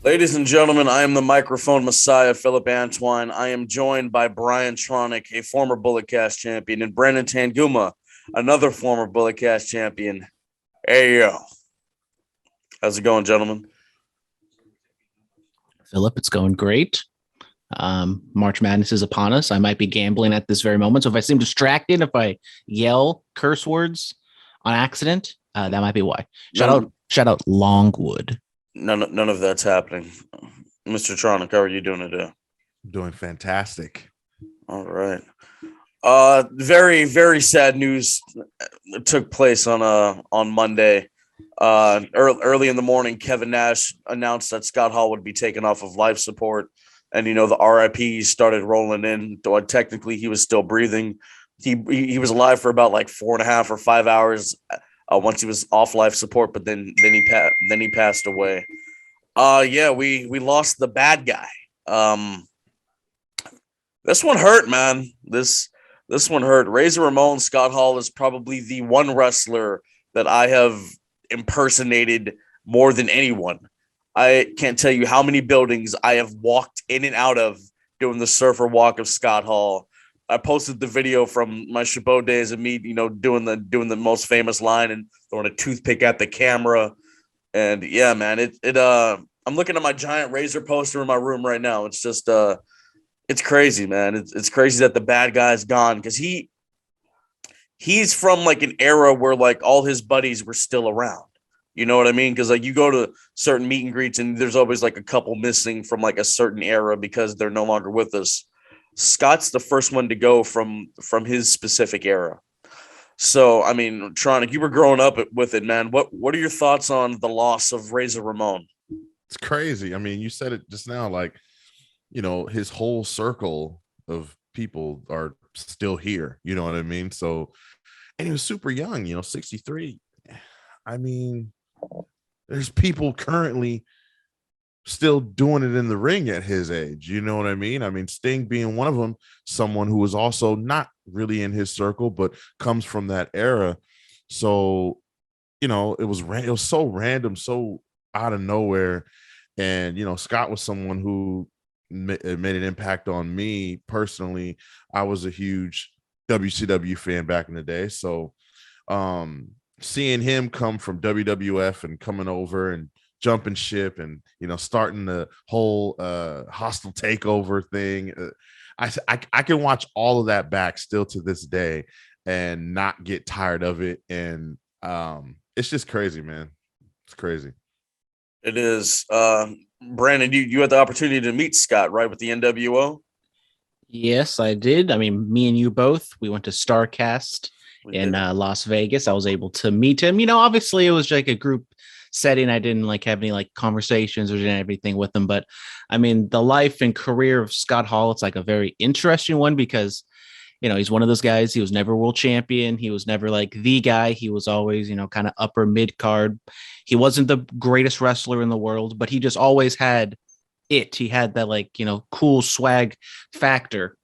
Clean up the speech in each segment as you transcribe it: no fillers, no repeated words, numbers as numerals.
Ladies and gentlemen, I am the microphone messiah, Phillip Antoine. I am joined by Brian Tronick, a former Bulletcast champion, and Brandon Tanguma, another former Bulletcast champion. Hey, yo. How's it going, gentlemen? Philip, it's going great. March Madness is upon us. I might be gambling at this very moment. So if I seem distracted, if I yell curse words on accident, that might be why. Shout out Longwood. None of that's happening. Mr. Tronick, how are you doing today? Doing fantastic. All right. Very, very sad news took place on Monday. Early in the morning, Kevin Nash announced that Scott Hall would be taken off of life support, and the RIPs started rolling in. Though technically he was still breathing. He was alive for about like 4.5 or 5 hours once he was off life support, but then he passed away. Yeah, we lost the bad guy. This one hurt, man. This one hurt. Razor Ramon, Scott Hall is probably the one wrestler that I have impersonated more than anyone. I can't tell you how many buildings I have walked in and out of doing the surfer walk of Scott Hall. I posted the video from my Chabot days of me, doing the most famous line and throwing a toothpick at the camera. And yeah, man, I'm looking at my giant Razor poster in my room right now. It's just it's crazy, man. It's crazy that the bad guy's gone because he's from like an era where like all his buddies were still around. You know what I mean? Because like you go to certain meet and greets and there's always like a couple missing from like a certain era because they're no longer with us. Scott's the first one to go from his specific era. So I mean, Tronic, you were growing up with it, man. What are your thoughts on the loss of Razor Ramon? It's crazy. I mean, you said it just now, like, his whole circle of people are still here. You know what I mean? So, and he was super young, 63. I mean, there's people currently still doing it in the ring at his age. You know what I mean? I mean, Sting being one of them, someone who was also not really in his circle, but comes from that era. So, it was so random, so out of nowhere. And, Scott was someone who made an impact on me personally. I was a huge WCW fan back in the day. So, seeing him come from WWF and coming over and jumping ship and starting the whole hostile takeover thing, I can watch all of that back still to this day and not get tired of it. And it's just crazy, man. It's crazy. It is. Brandon, you had the opportunity to meet Scott, right, with the NWO? Yes, I did. I mean, me and you both, we went to StarCast in Las Vegas. I was able to meet him. Obviously it was like a group setting. I didn't like have any like conversations or everything with him, but I mean, the life and career of Scott Hall, it's like a very interesting one because he's one of those guys. He was never world champion. He was never like the guy. He was always, kind of upper mid card. He wasn't the greatest wrestler in the world, but he just always had it. He had that like, cool swag factor.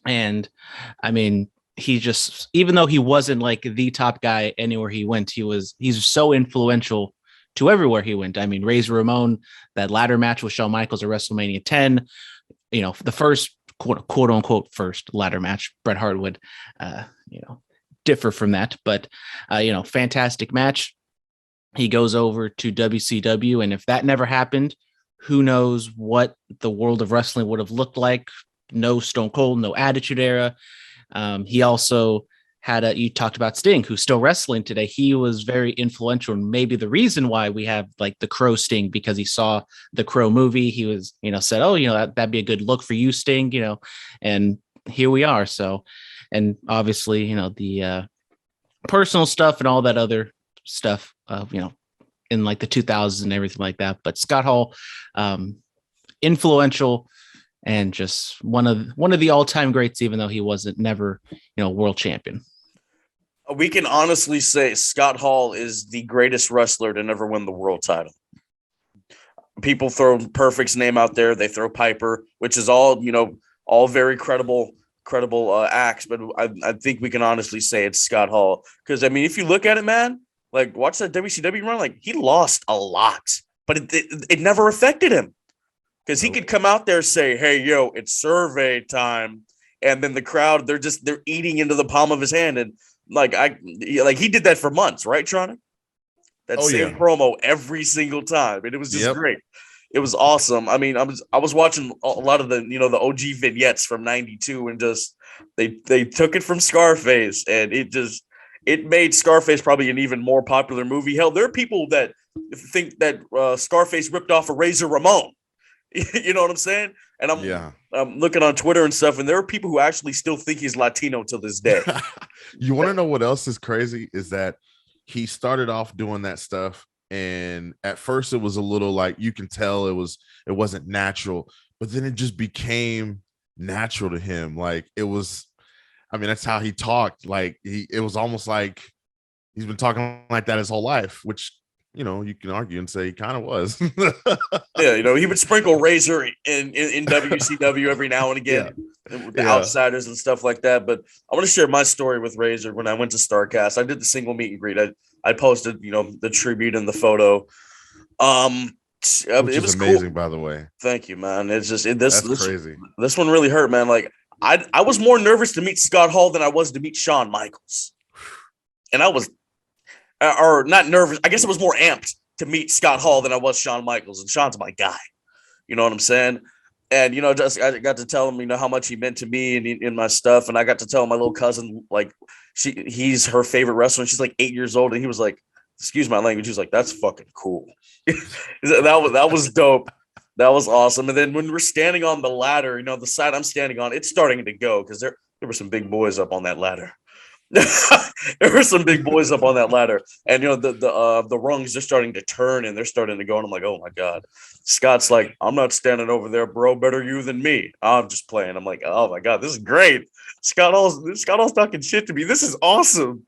And I mean, he just, even though he wasn't like the top guy anywhere he went, he's so influential to everywhere he went. I mean, Razor Ramon, that ladder match with Shawn Michaels at WrestleMania 10, the first quote unquote first ladder match. Bret Hart would, differ from that, but fantastic match. He goes over to WCW, and if that never happened, who knows what the world of wrestling would have looked like? No Stone Cold, no Attitude Era. He also had you talked about Sting, who's still wrestling today. He was very influential, and maybe the reason why we have like the Crow Sting, because he saw the Crow movie. He was, said, oh, that'd be a good look for you, Sting, and here we are. So, and obviously, the personal stuff and all that other stuff, in like the 2000s and everything like that. But Scott Hall, influential and just one of the all-time greats, even though he wasn't never, world champion. We can honestly say Scott Hall is the greatest wrestler to never win the world title. People throw Perfect's name out there. They throw Piper, which is all, all very credible acts. But I think we can honestly say it's Scott Hall. Because, I mean, if you look at it, man, like watch that WCW run, like he lost a lot. but it never affected him because he could come out there and say, "Hey, yo, it's survey time," and then the crowd they're eating into the palm of his hand, and he did that for months, right, Tronic? That same promo every single time, and it was just great. It was awesome. I mean, I was watching a lot of the the OG vignettes from '92, and just they took it from Scarface, and it made Scarface probably an even more popular movie. Hell, there are people that think that Scarface ripped off a Razor Ramon. You know what I'm saying? And I'm looking on Twitter and stuff, and there are people who actually still think he's Latino to this day. You want to know what else is crazy? Is that he started off doing that stuff, and at first it was a little like you can tell it wasn't natural, but then it just became natural to him. Like it was, I mean, that's how he talked. Like it was almost like he's been talking like that his whole life, which you can argue and say he kind of was. Yeah, he would sprinkle Razor in WCW every now and again with the outsiders and stuff like that. But I want to share my story with Razor when I went to StarCast. I did the single meet and greet. I posted, the tribute and the photo. Which it was amazing, cool. By the way. Thank you, man. It's just that's crazy. This one really hurt, man. Like I was more nervous to meet Scott Hall than I was to meet Shawn Michaels, and I was. Or not nervous. I guess I was more amped to meet Scott Hall than I was Shawn Michaels, and Shawn's my guy. You know what I'm saying? And I got to tell him, how much he meant to me and in my stuff. And I got to tell my little cousin, like, he's her favorite wrestler. And she's like 8 years old, and he was like, "Excuse my language." He was like, "That's fucking cool." that was dope. That was awesome. And then when we're standing on the ladder, the side I'm standing on, it's starting to go because there were some big boys up on that ladder. There were some big boys up on that ladder, and the rungs are starting to turn and they're starting to go, and I'm like, oh my god. Scott's like, "I'm not standing over there, bro. Better you than me." I'm just playing. I'm like, oh my god, this is great. Scott Hall's talking shit to me. This is awesome.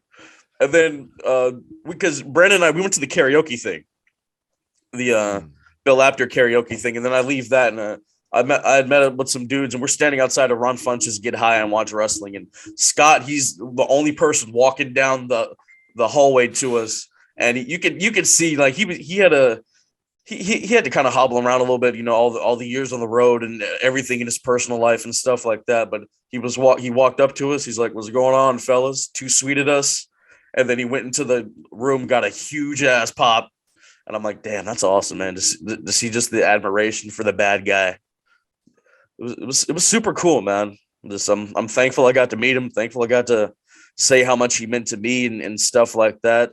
And then because Brandon and I, we went to the karaoke thing, the Bill Apter karaoke thing, and then I leave that and I had met up with some dudes, and we're standing outside of Ron Funches, Get High and Watch Wrestling. And Scott, he's the only person walking down the hallway to us, and you could see like he had to kind of hobble around a little bit, all the years on the road and everything in his personal life and stuff like that. But he walked up to us. He's like, "What's going on, fellas? Too sweet at us." And then he went into the room, got a huge ass pop, and I'm like, "Damn, that's awesome, man!" To see just the admiration for the bad guy. It was super cool, man. I'm thankful I got to meet him. Thankful I got to say how much he meant to me and stuff like that.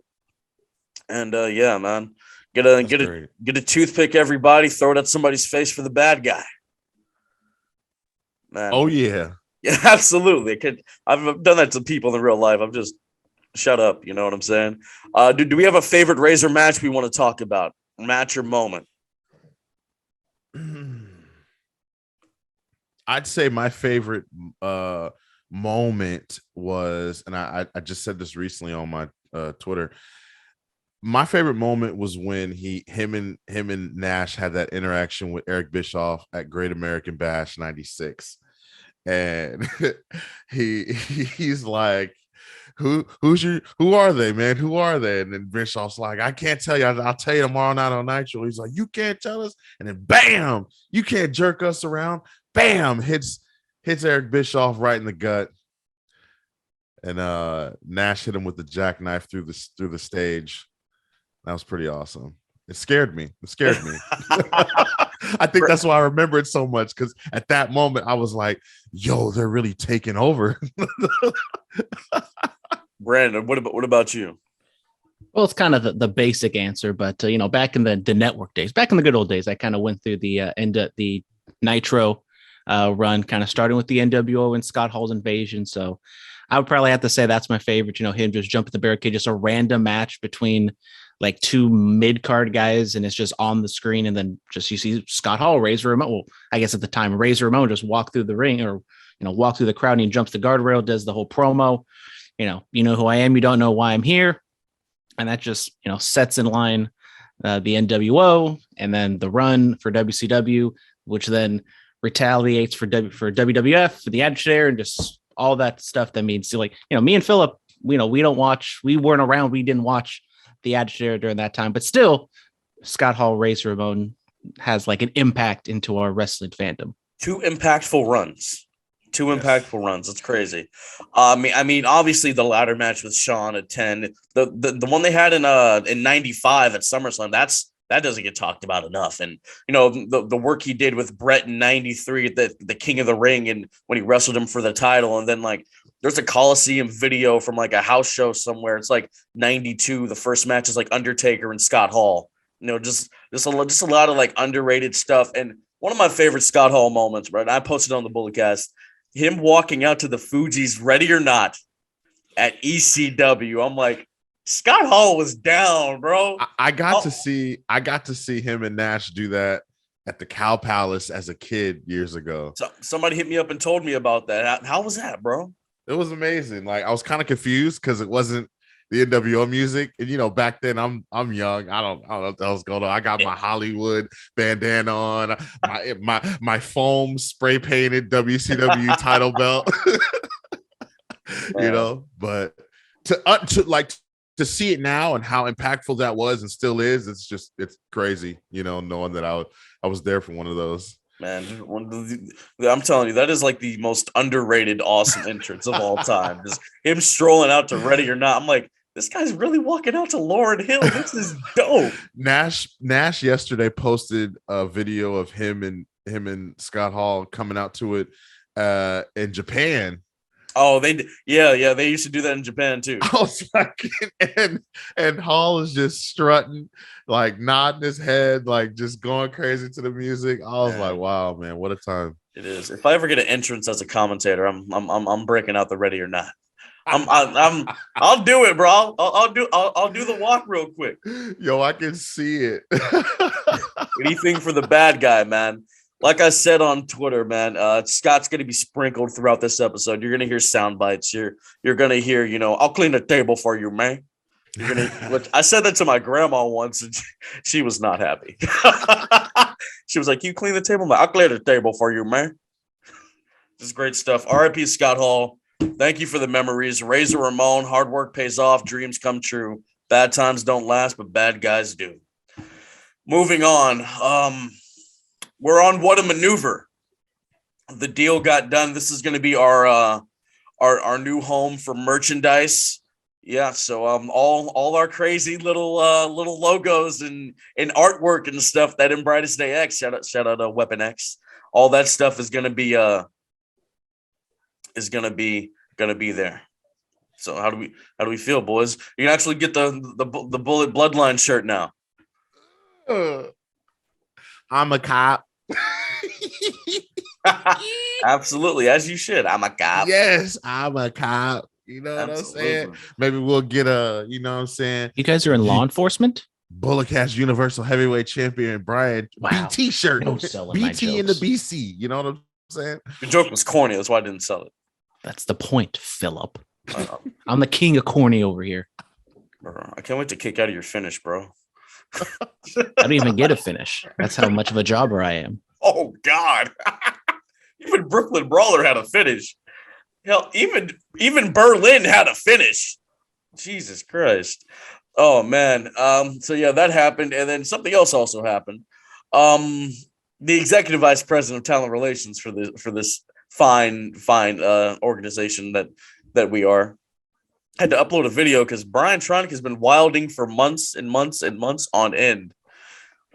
And yeah, man, get a toothpick, everybody. Throw it at somebody's face for the bad guy. Man. Oh yeah, absolutely. I've done that to people in real life. I'm just shut up. You know what I'm saying? Do we have a favorite Razor match we want to talk about? Match or moment? I'd say my favorite moment was, and I just said this recently on my Twitter. My favorite moment was when him and Nash had that interaction with Eric Bischoff at Great American Bash '96, and he's like, who are they, man? Who are they? And then Bischoff's like, "I can't tell you. I'll tell you tomorrow night on Nitro." He's like, "You can't tell us," and then bam, "You can't jerk us around." Bam, hits Eric Bischoff right in the gut, and Nash hit him with the jackknife through the stage. That was pretty awesome. It scared me. I think that's why I remember it so much, because at that moment I was like, "Yo, they're really taking over." Brandon, what about you? Well, it's kind of the basic answer, but back in the network days, back in the good old days, I kind of went through the Nitro run, kind of starting with the NWO and Scott Hall's invasion. So I would probably have to say that's my favorite. Him just jumping the barricade, just a random match between like two mid-card guys, and it's just on the screen, and then just you see Scott Hall, Razor Ramon. Well, I guess at the time, Razor Ramon just walk through the ring, or walk through the crowd, and he jumps the guardrail, does the whole promo. You know who I am. You don't know why I'm here, and that just sets in line the NWO, and then the run for WCW, which then retaliates for WWF, for the Attitude Era, and just all that stuff. That means, like, me and Phillip, we weren't around, we didn't watch the Attitude Era during that time, but still Scott Hall, Razor Ramon has like an impact into our wrestling fandom. Two impactful runs. It's crazy. I mean, obviously the ladder match with Shawn at 10, the one they had in 95 at SummerSlam, that doesn't get talked about enough. And the work he did with Bret in 93, the King of the Ring, and when he wrestled him for the title, and then like there's a Coliseum video from like a house show somewhere. It's like 92. The first match is like Undertaker and Scott Hall. Just a lot of like underrated stuff. And one of my favorite Scott Hall moments, right? I posted on the Bulletcast, him walking out to the Fugees, Ready or Not, at ECW. I'm like, Scott Hall was down, bro. I got to see him and Nash do that at the Cow Palace as a kid years ago. So, somebody hit me up and told me about that. How was that, bro? It was amazing. Like I was kind of confused because it wasn't the NWO music, and back then I'm young. I don't know what the hell's going on. I got my Hollywood bandana on, my foam spray painted WCW title belt. But to see it now and how impactful that was and still is, it's crazy. Knowing that I was there for one of those. Man, I'm telling you, that is like the most underrated, awesome entrance of all time. Just him strolling out to Ready or Not. I'm like, this guy's really walking out to Lauryn Hill. This is dope. Nash yesterday posted a video of him and Scott Hall coming out to it in Japan. Oh, they used to do that in Japan too. I was like, and Hall is just strutting, like nodding his head, like just going crazy to the music. I was like, wow, man, what a time. It is. If I ever get an entrance as a commentator, I'm breaking out the Ready or Not. I'll do it, bro. I'll do the walk real quick. Yo, I can see it. Anything for the bad guy, man. Like I said on Twitter, man, Scott's going to be sprinkled throughout this episode. You're going to hear sound bites. You're going to hear, I'll clean the table for you, man. Which I said that to my grandma once, and she was not happy. She was like, "You clean the table, man? I'll clear the table for you, man." This is great stuff. R.I.P. Scott Hall. Thank you for the memories. Razor Ramon, hard work pays off, dreams come true. Bad times don't last, but bad guys do. Moving on. We're on What a Maneuver. The deal got done. This is going to be our new home for merchandise. Yeah, so all our crazy little logos and artwork and stuff that in Brightest Day X, shout out Weapon X. All that stuff is going to be there. So how do we feel, boys? You can actually get the Bullet Bloodline shirt now. I'm a cop. Absolutely, as you should. I'm a cop. Yes, I'm a cop. You know what I'm saying? Maybe we'll get a, you know what I'm saying? You guys are in law enforcement? Bulletcast Universal Heavyweight Champion Brian. Wow. BT shirt. No selling BT in the BC. You know what I'm saying? Your joke was corny. That's why I didn't sell it. That's the point, Phillip. I'm the king of corny over here. Bro, I can't wait to kick out of your finish, bro. I don't even get a finish. That's how much of a jobber I am. Oh, God. Even Brooklyn Brawler had a finish. Hell, even Berlin had a finish. Jesus Christ. Oh, man. So, yeah, that happened. And then something else also happened. The executive vice president of talent relations for this fine organization that we are had to upload a video because Brian Tronick has been wilding for months and months and months on end.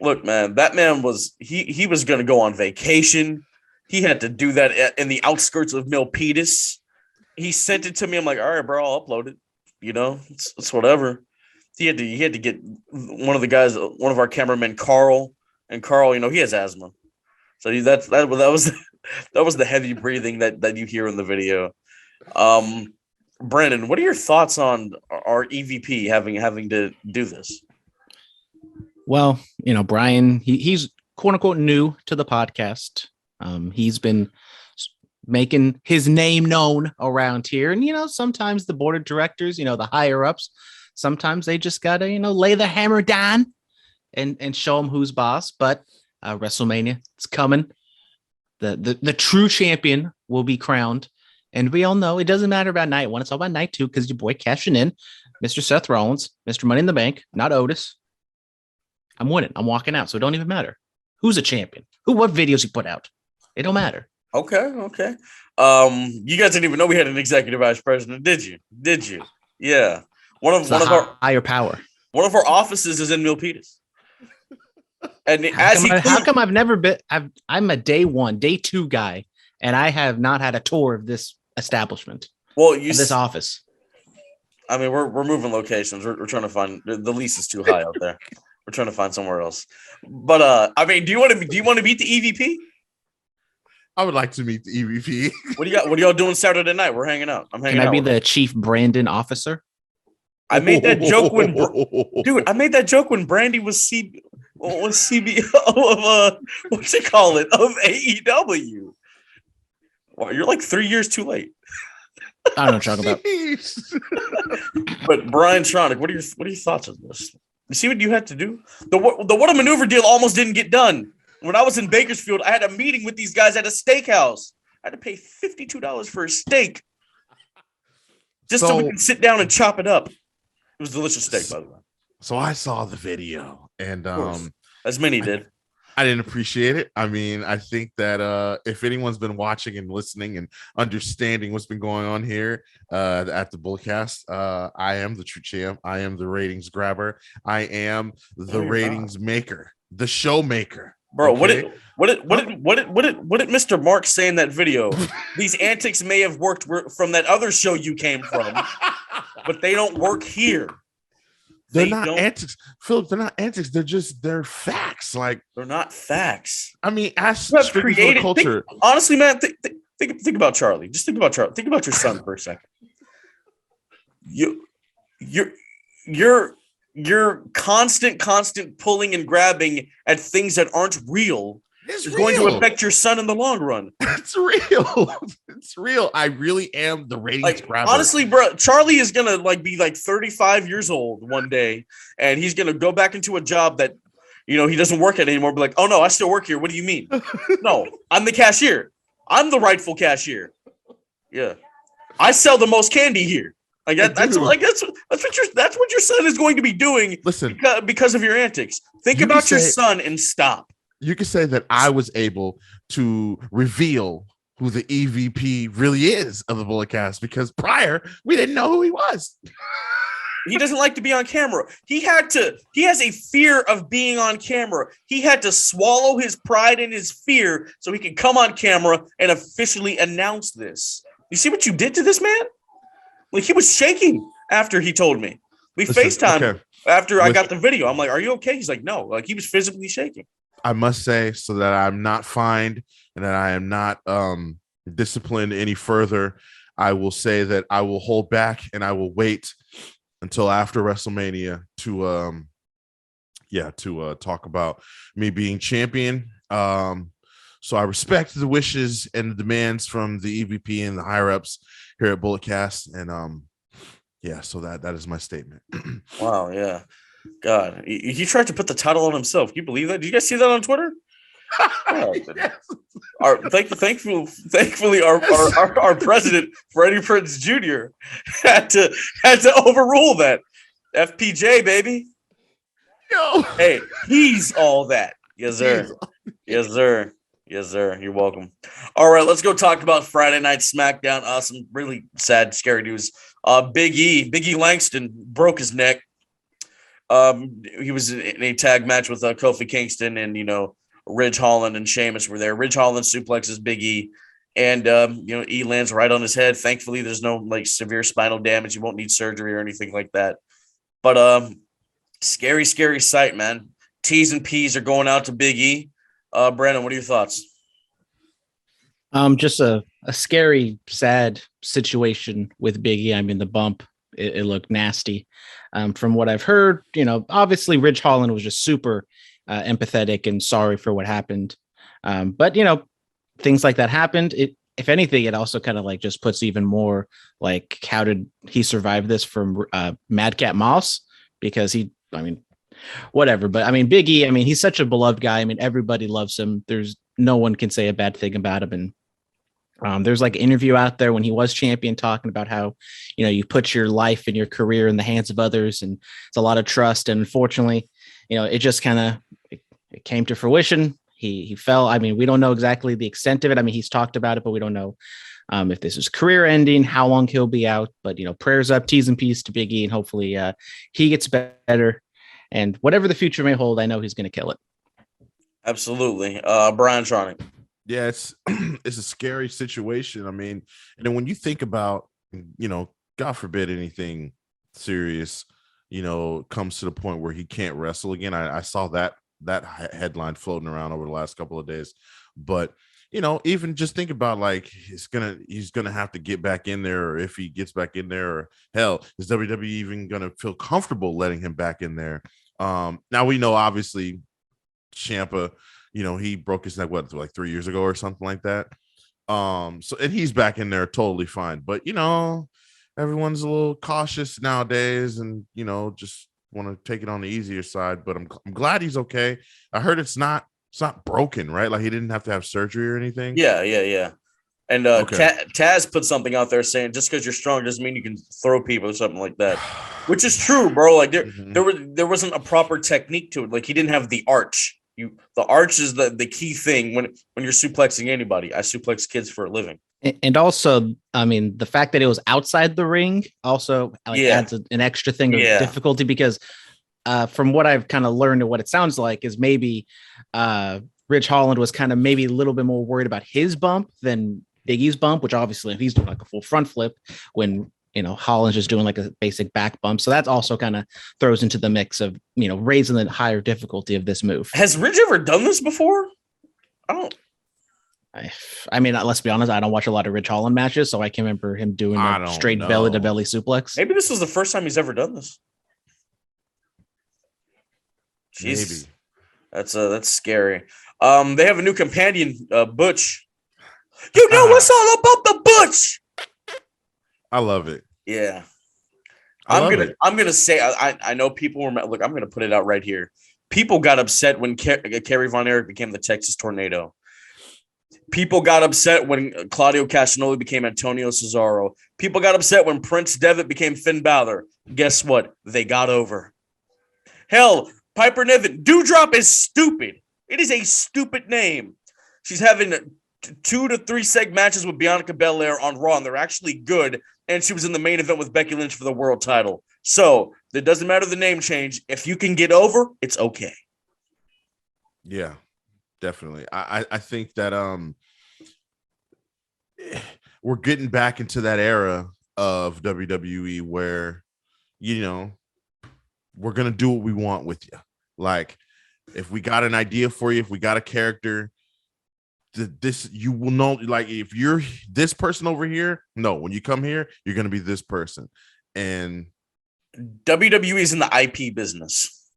Look, man, that man was he was going to go on vacation. He had to do that in the outskirts of Milpitas. He sent it to me. I'm like, all right, bro, I'll upload it. It's whatever. He had to get one of the guys, one of our cameramen, Carl, and Carl, he has asthma. So that was the heavy breathing that you hear in the video. Brandon, what are your thoughts on our EVP having to do this? Well, Brian, he's quote unquote new to the podcast. He's been making his name known around here. And, sometimes the board of directors, the higher ups, sometimes they just got to, lay the hammer down and show them who's boss. But WrestleMania, it's coming. The true champion will be crowned. And we all know it doesn't matter about night one. It's all about night two because your boy cashing in, Mr. Seth Rollins, Mr. Money in the Bank, not Otis. I'm winning. I'm walking out. So it don't even matter who's a champion, what videos you put out. It don't matter. Okay. You guys didn't even know we had an executive vice president, did you? Yeah. One of our higher power. One of our offices is in Milpitas. And how come I've never been? I'm a day 2 guy, and I have not had a tour of this establishment. Well, this office. I mean, we're moving locations. We're trying to find the lease is too high out there. We're trying to find somewhere else. But I mean, do you want to meet the EVP? I would like to meet the EVP. What are y'all doing Saturday night? We're hanging out. I'm hanging out. Can I be the chief Brandon officer? I made that joke when Brandy was CBO of what's it call it of AEW. Wow, you're like 3 years too late. I don't know what you're talking about. But Brian Tronick, what are your thoughts on this? You see what you had to do? The what a maneuver deal almost didn't get done. When I was in Bakersfield, I had a meeting with these guys at a steakhouse. I had to pay $52 for a steak just so we can sit down and chop it up. It was delicious steak, by the way. So I saw the video, and as many did. I didn't appreciate it. I mean, I think that if anyone's been watching and listening and understanding what's been going on here at the Bullcast, I am the true champ. I am the ratings grabber. I am the ratings maker, the show maker. Bro, okay? What did Mr. Mark say in that video? These antics may have worked from that other show you came from, but they don't work here. They're not antics, Phillip. They're not antics. They're facts. Like, they're not facts. I mean, ask created culture. Honestly, man, think about Charlie. Just think about Charlie. Think about your son for a second. You're constant pulling and grabbing at things that aren't real. It's going to affect your son in the long run. It's real. It's real. I really am the ratings grabber. Honestly, bro, Charlie is gonna be 35 years old one day, and he's gonna go back into a job that he doesn't work at anymore. Be like, oh no, I still work here. What do you mean? No, I'm the cashier. I'm the rightful cashier. Yeah, I sell the most candy here. That's what your son is going to be doing. Listen, because of your antics. Think about your son and stop. You could say that I was able to reveal who the EVP really is of the Bulletcast, because prior we didn't know who he was. He doesn't like to be on camera. He has a fear of being on camera. He had to swallow his pride and his fear so he could come on camera and officially announce this. You see what you did to this man? He was shaking after he told me. We FaceTimed after I got the video. I'm like, are you okay? He's like, no. He was physically shaking. I must say, so that I'm not fined and that I am not disciplined any further, I will say that I will hold back and I will wait until after WrestleMania to talk about me being champion. So I respect the wishes and the demands from the EVP and the higher ups here at Bulletcast, and so that is my statement. Wow, yeah. God, he tried to put the title on himself. Can you believe that? Did you guys see that on Twitter? Thankfully, our president, Freddie Prinze Jr., had to overrule that. FPJ, baby. Yo. Hey, he's all that. Yes, sir. Yes, sir. Yes, sir. You're welcome. All right, let's go talk about Friday Night Smackdown. Some really sad, scary news. Big E Langston broke his neck. He was in a tag match with Kofi Kingston, and Ridge Holland and Sheamus were there. Ridge Holland suplexes Big E, and E lands right on his head. Thankfully, there's no severe spinal damage. You won't need surgery or anything like that. But scary sight, man. T's and P's are going out to Big E. Brandon, what are your thoughts? Just a scary, sad situation with Big E. I mean, the bump, it looked nasty. From what I've heard, obviously Ridge Holland was just super empathetic and sorry for what happened. But things like that happened. If anything, it also kind of just puts even more how did he survive this from Madcap Moss? Because whatever. But Big E, he's such a beloved guy. Everybody loves him. There's no one can say a bad thing about him. And there's an interview out there when he was champion talking about how, you put your life and your career in the hands of others, and it's a lot of trust. And unfortunately, it just kind of it came to fruition. He fell. I mean, we don't know exactly the extent of it. I mean, he's talked about it, but we don't know if this is career ending, how long he'll be out. But prayers up, T's and P's to Big E, and hopefully he gets better. And whatever the future may hold, I know he's going to kill it. Absolutely. Brian Tronic. Yeah, it's it's a scary situation. I mean, and then when you think about, God forbid anything serious, comes to the point where he can't wrestle again. I saw that headline floating around over the last couple of days. But, even just think about like he's gonna have to get back in there, or if he gets back in there, or hell, is WWE even gonna feel comfortable letting him back in there? Now we know obviously Ciampa, he broke his neck like 3 years ago or something like that. So and he's back in there totally fine. But everyone's a little cautious nowadays, and just want to take it on the easier side. But I'm glad he's okay. I heard it's not broken, right? Like he didn't have to have surgery or anything. Yeah. And Okay. Taz put something out there saying just because you're strong doesn't mean you can throw people or something like that, which is true, bro. Like there wasn't a proper technique to it. Like he didn't have the arch. The arch is the key thing when you're suplexing anybody. I suplex kids for a living. And also, I mean, the fact that it was outside the ring also adds an extra thing of difficulty, because from what I've kind of learned and what it sounds like is maybe Rich Holland was kind of maybe a little bit more worried about his bump than Big E's bump, which obviously if he's doing like a full front flip when Holland's just doing like a basic back bump. So that also kind of throws into the mix of, raising the higher difficulty of this move. Has Rich ever done this before? I mean, let's be honest, I don't watch a lot of Rich Holland matches, so I can remember him doing a straight belly to belly suplex. Maybe this was the first time he's ever done this. Jesus. Maybe. That's scary. They have a new companion, Butch. What's all about the Butch? I love it. Yeah. I'm gonna say I know people were look, I'm gonna put it out right here. People got upset when Kerry Von Erich became the Texas Tornado. People got upset when Claudio Castagnoli became Antonio Cesaro. People got upset when Prince Devitt became Finn Balor. Guess what? They got over. Hell, Piper Niven. Doudrop is stupid. It is a stupid name. She's having 2 to 3 seg matches with Bianca Belair on Raw, and they're actually good. And she was in the main event with Becky Lynch for the world title. So it doesn't matter the name change. If you can get over, it's okay. Yeah, definitely. I think that we're getting back into that era of WWE where, we're going to do what we want with you. Like if we got an idea for you, if we got a character, this you will know, like if you're this person over here, no, when you come here, you're going to be this person. And WWE is in the IP business.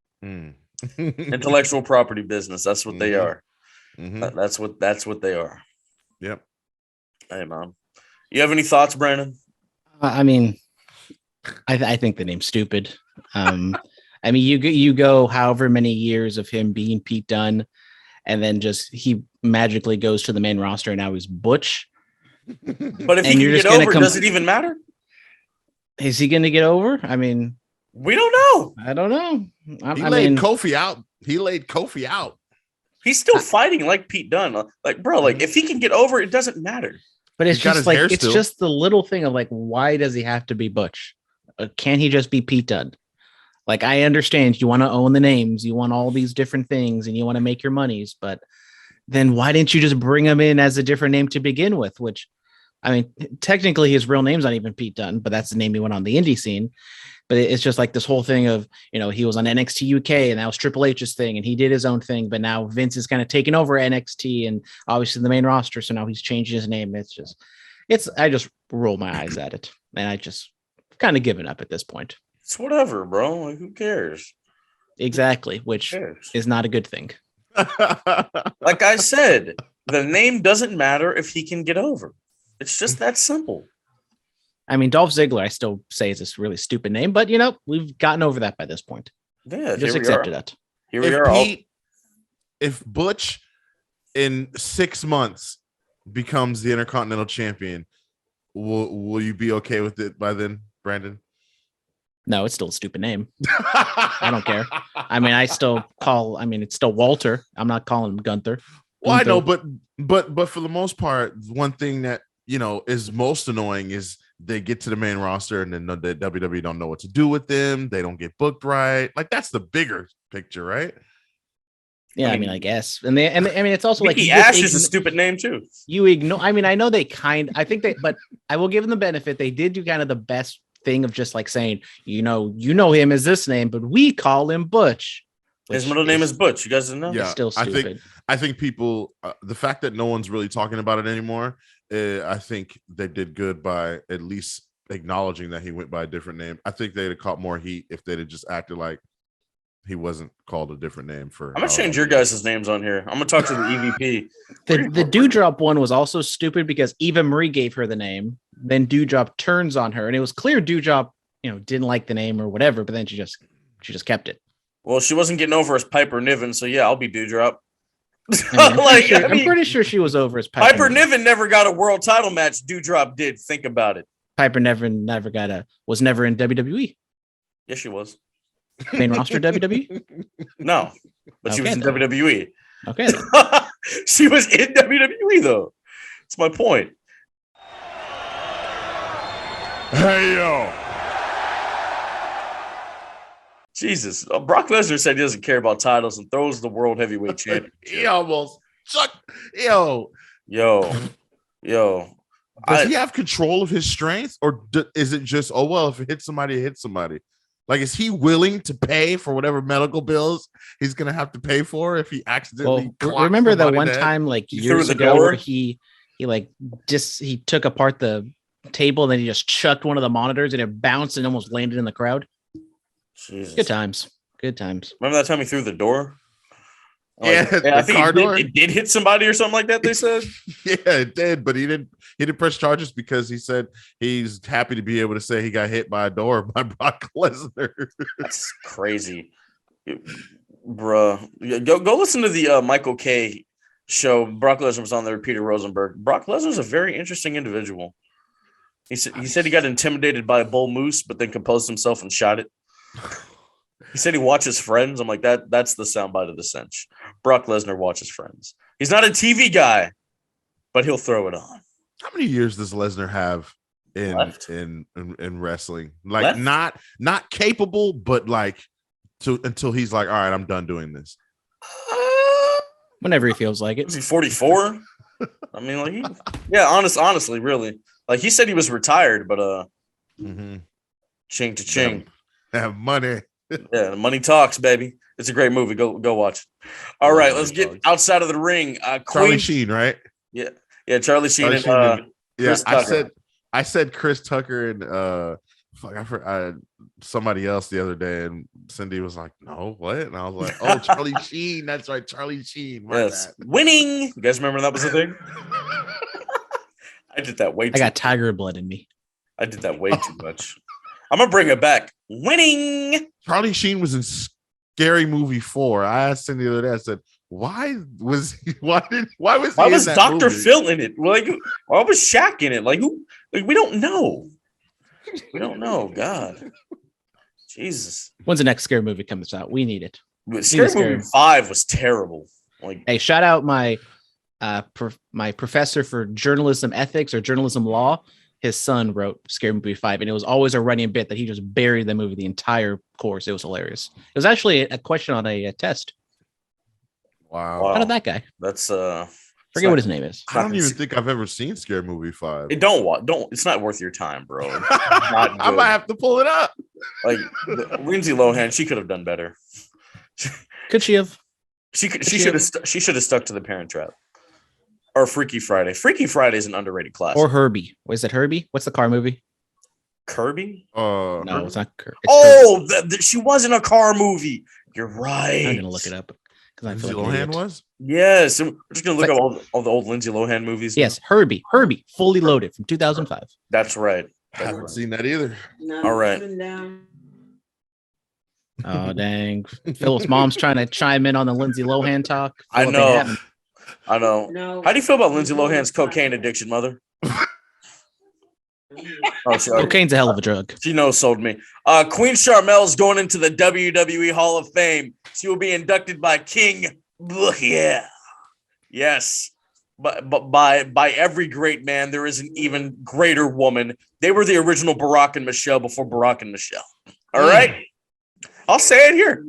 Intellectual property business. That's what they are. That's what they are. Yep. Hey, man. You have any thoughts, Brandon? I mean, I think the name's stupid. I mean, you go however many years of him being Pete Dunne, and then just he magically goes to the main roster, and now he's Butch. But if he can get over, does it even matter? Is he going to get over? I mean, we don't know. I don't know. He laid Kofi out. He's still fighting like Pete Dunne. Like, bro, like if he can get over, it doesn't matter. But it's just like it's just the little thing of like, why does he have to be Butch? Can't he just be Pete Dunne? Like, I understand you want to own the names, you want all these different things, and you want to make your monies, but then why didn't you just bring him in as a different name to begin with? Which, I mean, technically his real name's not even Pete Dunne, but that's the name he went on the indie scene. But it's just like this whole thing of, he was on NXT UK and that was Triple H's thing and he did his own thing, but now Vince is kind of taking over NXT and obviously the main roster. So now he's changing his name. I just roll my eyes at it and I just kind of given up at this point. It's whatever, bro. Like, who cares? Exactly. Which is not a good thing. Like I said, the name doesn't matter if he can get over. It's just that simple. I mean, Dolph Ziggler, I still say is this really stupid name, but we've gotten over that by this point. Yeah, just accepted it. Here we are. If Butch in 6 months becomes the Intercontinental Champion, will you be okay with it by then, Brandon? No, it's still a stupid name. I don't care. I mean, it's still Walter. I'm not calling him Gunther. Well, I know, but for the most part, one thing that is most annoying is they get to the main roster and then the WWE don't know what to do with them. They don't get booked right. Like that's the bigger picture, right? Yeah, I mean, I guess, and it's also Mickey like Ash is a stupid name too. You ignore. I mean, I know I think but I will give them the benefit. They did do kind of the best thing of just like saying, you know him as this name, but we call him Butch. His middle name is Butch. You guys didn't know? Yeah, it's still stupid. I think people, the fact that no one's really talking about it anymore, I think they did good by at least acknowledging that he went by a different name. I think they'd have caught more heat if they'd have just acted like he wasn't called a different name for. I'm gonna change your guys' names on here. I'm gonna talk to the EVP. The Dewdrop one was also stupid because Eva Marie gave her the name. Then Dewdrop turns on her, and it was clear Dewdrop, didn't like the name or whatever. But then she just kept it. Well, she wasn't getting over as Piper Niven, so yeah, I'll be Dewdrop. I'm pretty sure she was over as Piper Niven never got a world title match. Dewdrop did. Think about it. Piper Niven was never in WWE. Yes, she was. Main roster WWE? No, but she was in WWE. Okay. She was in WWE though. That's my point. Hey yo. Jesus. Brock Lesnar said he doesn't care about titles and throws the World Heavyweight Championship. He almost yo. Does he have control of his strength, or is it just, oh well, if it hits somebody, it hits somebody? Like, is he willing to pay for whatever medical bills he's gonna have to pay for if he accidentally? Well, remember that one time, like years ago, where he took apart the table and then he just chucked one of the monitors and it bounced and almost landed in the crowd. Jesus. Good times. Remember that time he threw the door? I think it did hit somebody or something like that. They said, yeah, it did, but he didn't press charges because he said he's happy to be able to say he got hit by a door by Brock Lesnar. That's crazy, bruh. Go listen to the Michael K show. Brock Lesnar was on there with Peter Rosenberg. Brock Lesnar's a very interesting individual. He said he got intimidated by a bull moose, but then composed himself and shot it. He said he watches Friends. I'm like, that's the soundbite of the cinch. Brock Lesnar watches Friends. He's not a TV guy, but he'll throw it on. How many years does Lesnar have in wrestling? Like not capable, but like until he's like, all right, I'm done doing this. Whenever he feels like it. Was he 44? I mean, like, honestly, really. Like, he said he was retired, but ching to ching. Have money. Yeah, the money talks, baby. It's a great movie. Go watch it. All right, let's get outside of the ring. Charlie Sheen, right? Yeah, Charlie Sheen. And Chris Tucker. I said Chris Tucker and somebody else the other day, and Cindy was like, "No, what?" And I was like, "Oh, Charlie Sheen. That's right, Charlie Sheen." Yes, winning. You guys remember that was a thing? I did that way too. I got tiger blood in me. I did that way too much. I'm gonna bring it back. Winning. Charlie Sheen was in Scary Movie 4. I asked him the other day. I said, "Why was Dr. Phil in it? Like, why was Shaq in it? Like, who? Like, we don't know. We don't know. God, Jesus. When's the next Scary Movie comes out? We need it. Scary Movie 5 was terrible. Like, hey, shout out my my professor for journalism ethics or journalism law. His son wrote Scary Movie 5, and it was always a running bit that he just buried the movie the entire course. It was hilarious. It was actually a question on a test. Wow. How did that guy? That's forget what his name is. I don't even think I've ever seen Scary Movie 5. Don't. It's not worth your time, bro. I might have to pull it up. Like, Lindsay Lohan, she could have done better. Could she have? She should have stuck to The Parent Trap. Or Freaky Friday. Freaky Friday is an underrated classic. Or Herbie. Was it Herbie? What's the car movie? Kirby? No, it's not Kirby. She was in a car movie. You're right. I'm gonna look it up. Lindsay Lohan was? Yes. We're just gonna look up all the old Lindsay Lohan movies. Yes, Herbie, Fully Loaded from 2005. That's right. I haven't seen that either. All right. Oh dang! Philip's mom's trying to chime in on the Lindsay Lohan talk. I know. No. How do you feel about Lindsay Lohan's cocaine addiction, mother? Oh, sorry. Cocaine's a hell of a drug. She sold me. Queen Charmel is going into the WWE Hall of Fame. She will be inducted by King. Yeah. Yes. But by every great man, there is an even greater woman. They were the original Barack and Michelle before Barack and Michelle. All right? I'll say it here.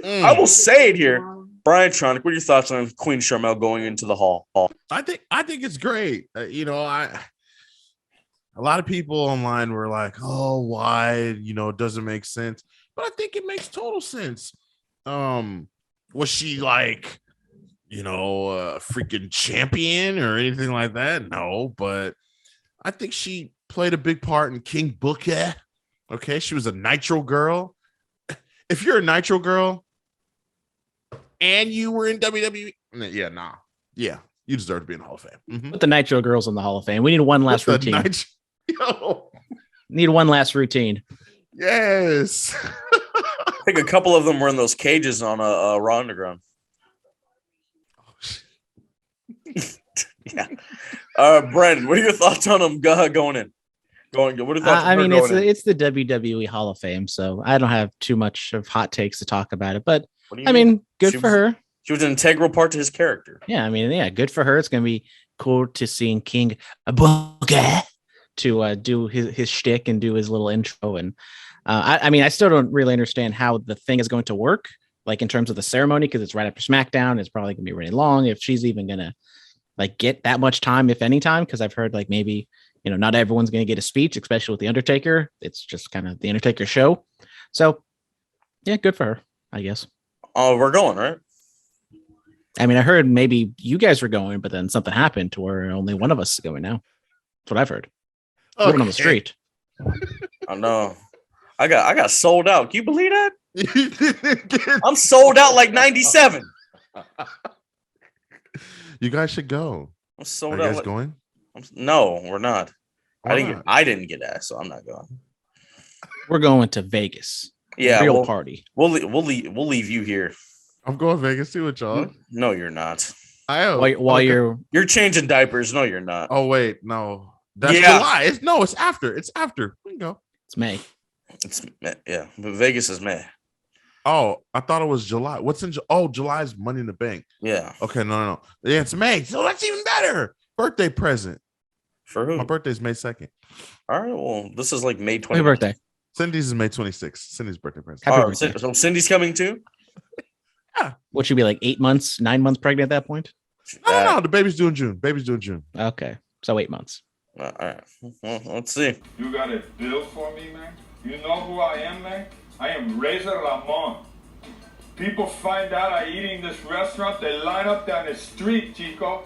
I will say it here. Brian Tronic, what are your thoughts on Queen Charmel going into the hall? I think it's great. A lot of people online were like, "Oh, why? It doesn't make sense." But I think it makes total sense. Was she like, a freaking champion or anything like that? No, but I think she played a big part in King Booker. Okay, she was a Nitro girl. If you're a Nitro girl and you were in WWE, yeah, you deserve to be in the Hall of Fame. Mm-hmm. Put the Nitro girls in the Hall of Fame. We need one last routine. Need one last routine. Yes. I think a couple of them were in those cages on a Raw Underground. Yeah. Brendan, what are your thoughts on them going in? What are your thoughts? It's the WWE Hall of Fame, so I don't have too much of hot takes to talk about it. But good for her. She was an integral part to his character. Yeah, good for her. It's gonna be cool to see King Booker to do his shtick and do his little intro. And I still don't really understand how the thing is going to work, like in terms of the ceremony, because it's right after SmackDown. It's probably gonna be really long. If she's even gonna like get that much time, if any time, because I've heard like maybe not everyone's gonna get a speech, especially with the Undertaker. It's just kind of the Undertaker show. So yeah, good for her, I guess. Oh, we're going, right? I heard maybe you guys were going, but then something happened to where only one of us is going now. That's what I've heard. Okay. Living on the street. I know. I got sold out. Can you believe that? I'm sold out like 97. You guys should go. I'm sold out. Are you guys going? No, we're not. Why I didn't get asked, so I'm not going. We're going to Vegas. Yeah, real party. We'll leave you here. I'm going to Vegas too with y'all. No, you're not. I am. While you're changing diapers. No, you're not. Oh wait, no. That's July. It's after. It's after. We can go. It's May. But Vegas is May. Oh, I thought it was July. What's in July's Money in the Bank. Yeah. Okay, no. Yeah, it's May. So that's even better. Birthday present. For who? My birthday's May 2nd. All right. Well, this is like May 20th. Happy birthday. Cindy's is May 26th. Cindy's birthday present. Happy birthday. So Cindy's coming too? Yeah. What should be like 9 months pregnant at that point? No. The baby's due in June. Okay. So 8 months. All right. Well, let's see. You got a bill for me, man? You know who I am, man? I am Razor Ramon. People find out I eat in this restaurant, they line up down the street, Chico.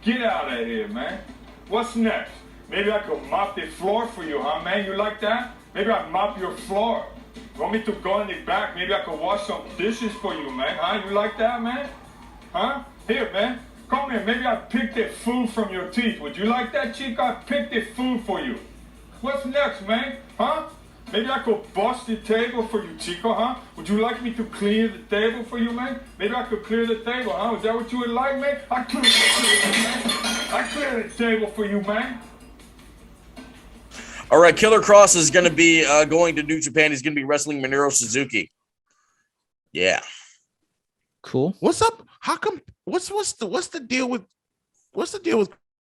Get out of here, man. What's next? Maybe I could mop the floor for you, huh, man? You like that? Maybe I mop your floor. Want me to go in the back? Maybe I could wash some dishes for you, man. Huh? You like that, man? Huh? Here, man. Come here. Maybe I pick the food from your teeth. Would you like that, Chico? I pick the food for you. What's next, man? Huh? Maybe I could bust the table for you, Chico, huh? Would you like me to clear the table for you, man? Maybe I could clear the table, huh? Is that what you would like, man? I clear the table, man. I clear the table for you, man. All right, Killer Cross is going to be going to New Japan. He's going to be wrestling Minoru Suzuki. Yeah. Cool. What's up? How come? What's the deal with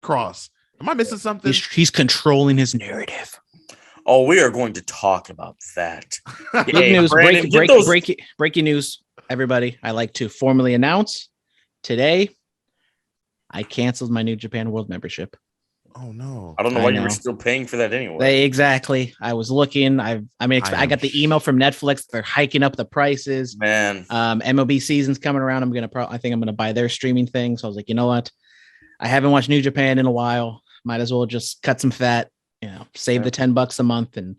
Cross? Am I missing something? He's controlling his narrative. Oh, we are going to talk about that. Good news. Breaking news, everybody. I like to formally announce today I canceled my New Japan World membership. Oh no! I don't know why you were still paying for that anyway. Exactly. I was looking. I got the email from Netflix. They're hiking up the prices. Man, MLB season's coming around. I think I'm gonna buy their streaming thing. So I was like, you know what? I haven't watched New Japan in a while. Might as well just cut some fat. Save the $10 a month, and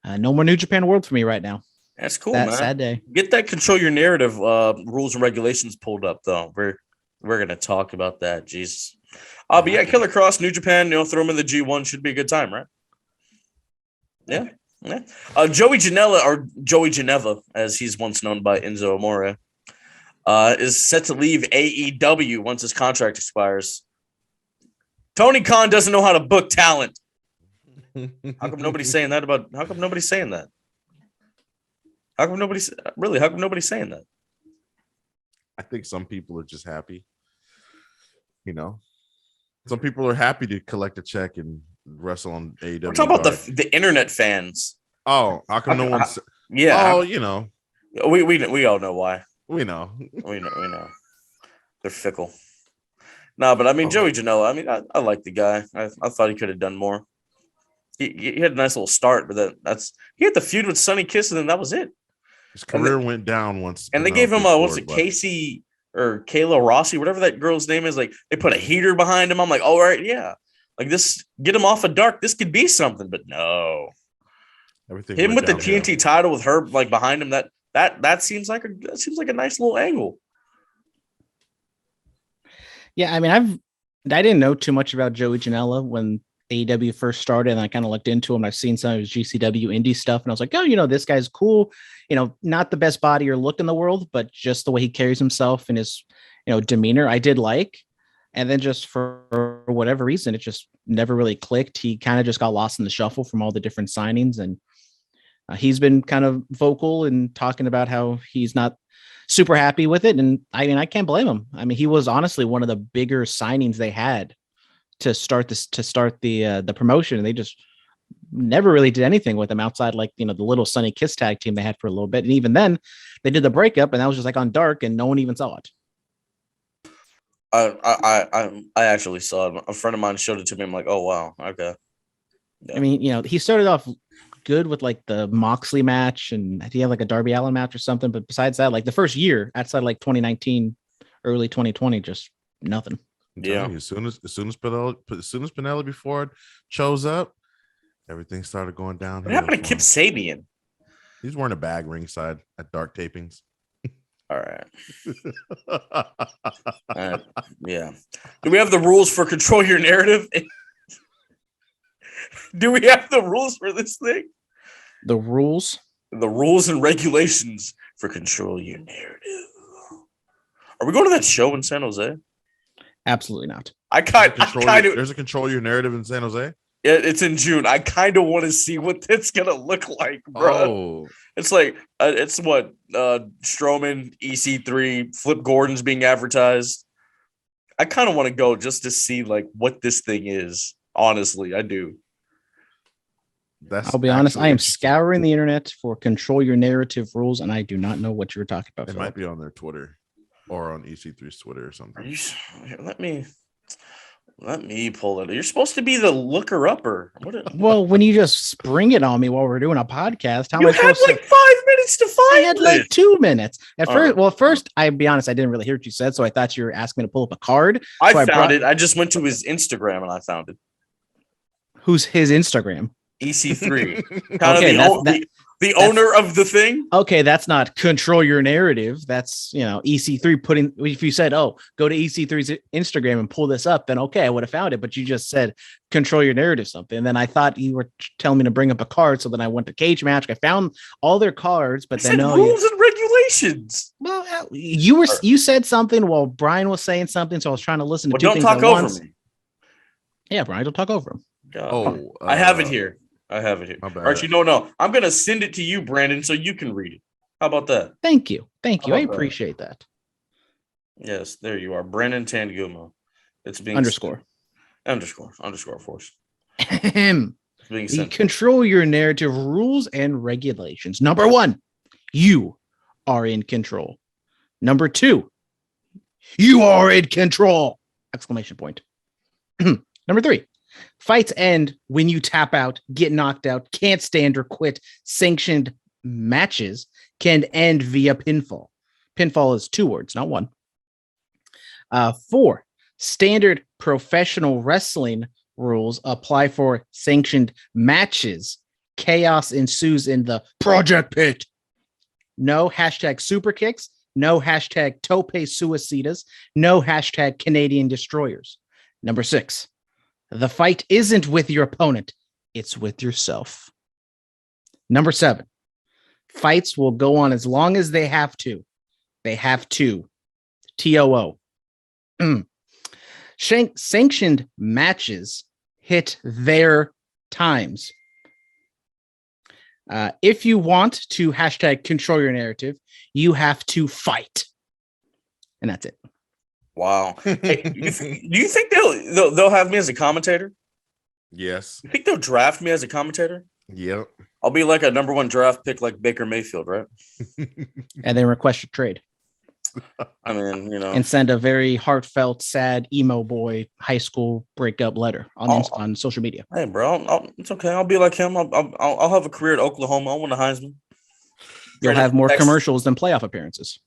no more New Japan World for me right now. That's cool, man. Sad day. Get that control your narrative rules and regulations pulled up, though. We're gonna talk about that. Jesus. But yeah, Killer Cross, New Japan, throw him in the G1 should be a good time, right? Yeah. Joey Janella, or Joey Geneva, as he's once known by Enzo Amore, is set to leave AEW once his contract expires. Tony Khan doesn't know how to book talent. How come nobody's saying that about? How come nobody's saying that? How come nobody's really? How come nobody's saying that? I think some people are just happy. You know, some people are happy to collect a check and wrestle on AEW. We're talking about the internet fans. Oh, how come no one's? Yeah. Oh, you know, we all know why. we know. We know. They're fickle. No, but I mean, Joey Janela, I mean, I like the guy. I thought he could have done more. He had a nice little start, but he had the feud with Sonny Kiss, and then that was it. His career went down once. And they gave him Casey or Kayla Rossi, whatever that girl's name is. Like, they put a heater behind him. I'm like, all right, yeah. Like, this, get him off of dark. This could be something, but no. Everything him with the TNT title with her like behind him, that seems like a nice little angle. Yeah, I mean, I didn't know too much about Joey Janela when AEW first started, and I kind of looked into him. I've seen some of his GCW indie stuff, and I was like, oh, this guy's cool. Not the best body or look in the world, but just the way he carries himself and his, demeanor, I did like. And then just for whatever reason, it just never really clicked. He kind of just got lost in the shuffle from all the different signings, and he's been kind of vocal and talking about how he's not super happy with it. And I mean, I can't blame him. I mean, he was honestly one of the bigger signings they had to start the promotion, and they just never really did anything with him outside, like, the little Sonny Kiss tag team they had for a little bit. And even then they did the breakup, and that was just like on dark, and no one even saw it. I actually saw it. A friend of mine showed it to me. I'm like, oh wow, okay. Yeah. I mean, he started off good with like the Moxley match, and he had like a Darby Allin match or something. But besides that, like the first year outside like 2019, early 2020, just nothing. Yeah. As soon as Penelope Ford shows up, everything started going down. What happened to Kip Sabian? He's wearing a bag ringside at dark tapings. All right. Yeah. Do we have the rules for control your narrative? Do we have the rules for this thing? The rules and regulations for control your narrative. Are we going to that show in San Jose? Absolutely not. There's a control your narrative in San Jose. Yeah, it's in June. I kind of want to see what that's gonna look like, bro. Oh. It's like it's what Strowman, EC3, Flip Gordon's being advertised. I kind of want to go just to see like what this thing is. Honestly, I do. I'll be honest. I am scouring the internet for control your narrative rules, and I do not know what you're talking about. It might be on their Twitter or on EC3's Twitter or something. Let me pull it. You're supposed to be the looker upper. Well, when you just spring it on me while we're doing a podcast, how you am I supposed had like 5 minutes to find? I had like 2 minutes. First, I'll be honest, I didn't really hear what you said, so I thought you were asking me to pull up a card. I found it. I just went to his Instagram and I found it. Who's his Instagram? EC3. The owner of the thing. Okay, that's not control your narrative. That's, EC3 putting, if you said, oh, go to EC3's Instagram and pull this up, then okay, I would have found it. But you just said control your narrative something. And then I thought you were telling me to bring up a card. So then I went to Cage Match. I found all their cards, but then rules and regulations. Well, you said something while Brian was saying something. So I was trying to listen to two don't things talk at over once. me. Yeah, Brian, don't talk over him. I have it here. All right, no. I'm gonna send it to you, Brandon, so you can read it. How about that? Thank you. I appreciate that. Yes, there you are, Brandon Tanguma. It's being underscore force. Being sent. Control your narrative rules and regulations. Number 1, you are in control. Number 2, you are in control! Exclamation point. Number 3. Fights end when you tap out, get knocked out, can't stand or quit. Sanctioned matches can end via pinfall. Pinfall is 2 words, not 1. 4, standard professional wrestling rules apply for sanctioned matches. Chaos ensues in the project pit. No hashtag super kicks. No hashtag tope suicidas. No hashtag Canadian destroyers. Number 6. The fight isn't with your opponent. It's with yourself. Number 7. Fights will go on as long as they have to. They have to. TOO. Sanctioned matches hit their times. If you want to hashtag control your narrative, you have to fight. And that's it. Wow. Hey, do you think they'll have me as a commentator? Yes. You think they'll draft me as a commentator? Yep. I'll be like a number 1 draft pick like Baker Mayfield, right? And then request a trade. I mean, and send a very heartfelt, sad emo boy high school breakup letter on social media. Hey, bro, it's okay. I'll be like him. I'll have a career at Oklahoma. I'll win a Heisman. You'll have more commercials than playoff appearances.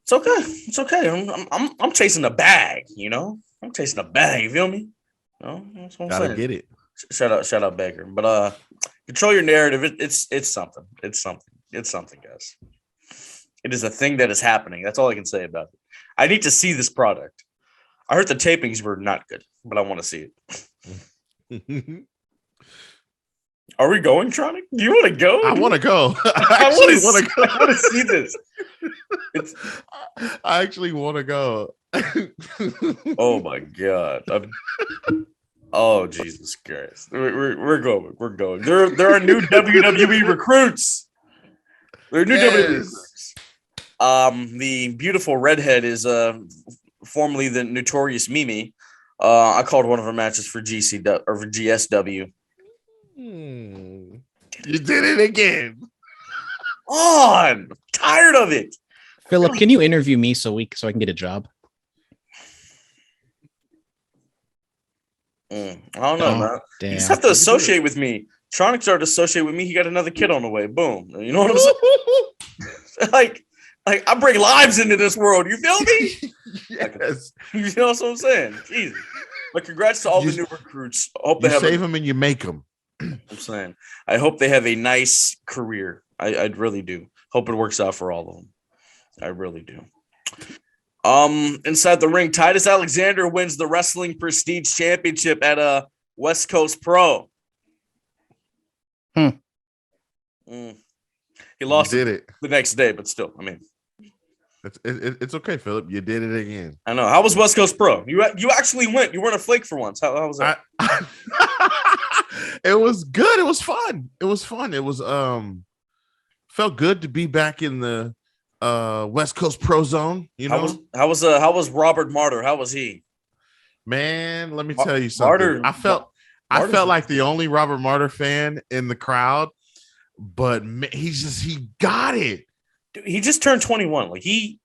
It's okay. It's okay. I'm chasing a bag. I'm chasing a bag. You feel me? That's what I'm Gotta saying. get it. Shout out Baker. But control your narrative. It's something. It's something, guys. It is a thing that is happening. That's all I can say about it. I need to see this product. I heard the tapings were not good, but I want to see it. Are we going, Tronic? Do you want to go? I want to go. I want to see this. I actually want to go. Oh my God. Oh Jesus Christ. We're going. We're going. There are new WWE recruits. There are new WWE recruits. The beautiful redhead is formerly the notorious Mimi. I called one of her matches for GCW or for GSW. You did it again. I'm tired of it. Phillip, can you interview me so I can get a job? I don't know, man. Damn. You just have to associate with me. Tronic started to associate with me. He got another kid on the way. Boom. You know what I'm saying? like I bring lives into this world. You feel me? Yes. You know what I'm saying? Jesus. But congrats to all the new recruits. Hope they save them and you make them. I'm saying. I hope they have a nice career. I really do. Hope it works out for all of them. I really do. Inside the ring, Titus Alexander wins the Wrestling Prestige Championship at West Coast Pro. He lost it the next day, but still, I mean, it's okay, Phillip. You did it again. I know. How was West Coast Pro? You actually went. You weren't a flake for once. How was that? It was good. It was fun. It was felt good to be back in the West Coast Pro Zone. How was Robert Martyr? How was he? Man, let me tell you something. I felt like the only Robert Martyr fan in the crowd, but he got it. Dude, he just turned 21. Like he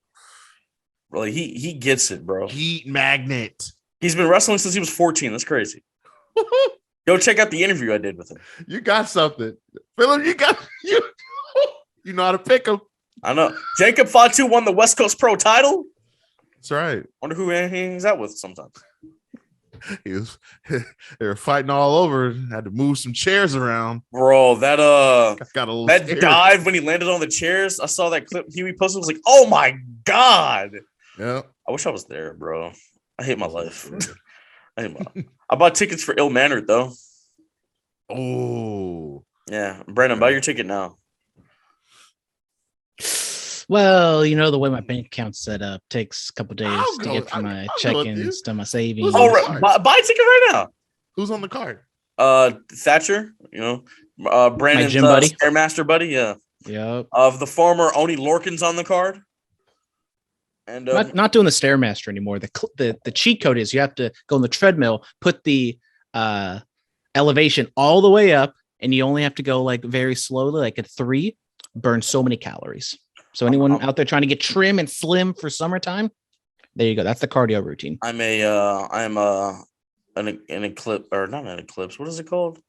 gets it, bro. Heat magnet. He's been wrestling since he was 14. That's crazy. Go check out the interview I did with him. You got something, Phillip. You know how to pick him. I know. Jacob Fatu won the West Coast Pro title. That's right. Wonder who he hangs out with sometimes. They were fighting all over. Had to move some chairs around. Bro, that got a that scared. Dive when he landed on the chairs. I saw that clip he posted. I was like, oh my God. Yeah. I wish I was there, bro. I hate my life. I bought tickets for Ill Mannered though. Oh. Yeah. Brandon, buy your ticket now. Well, the way my bank account's set up takes a couple days to get from my check-ins to my savings. Oh, right. Buy a ticket right now. Who's on the card? Thatcher, Brandon's gym buddy. Stairmaster buddy, yeah. Yep. Of the former Oni Lorcan's on the card. And not doing the Stairmaster anymore. The cheat code is you have to go on the treadmill, put the elevation all the way up, and you only have to go like very slowly, like at 3, burn so many calories. So anyone out there trying to get trim and slim for summertime, there you go. That's the cardio routine. I'm an eclipse, or not an eclipse. What is it called?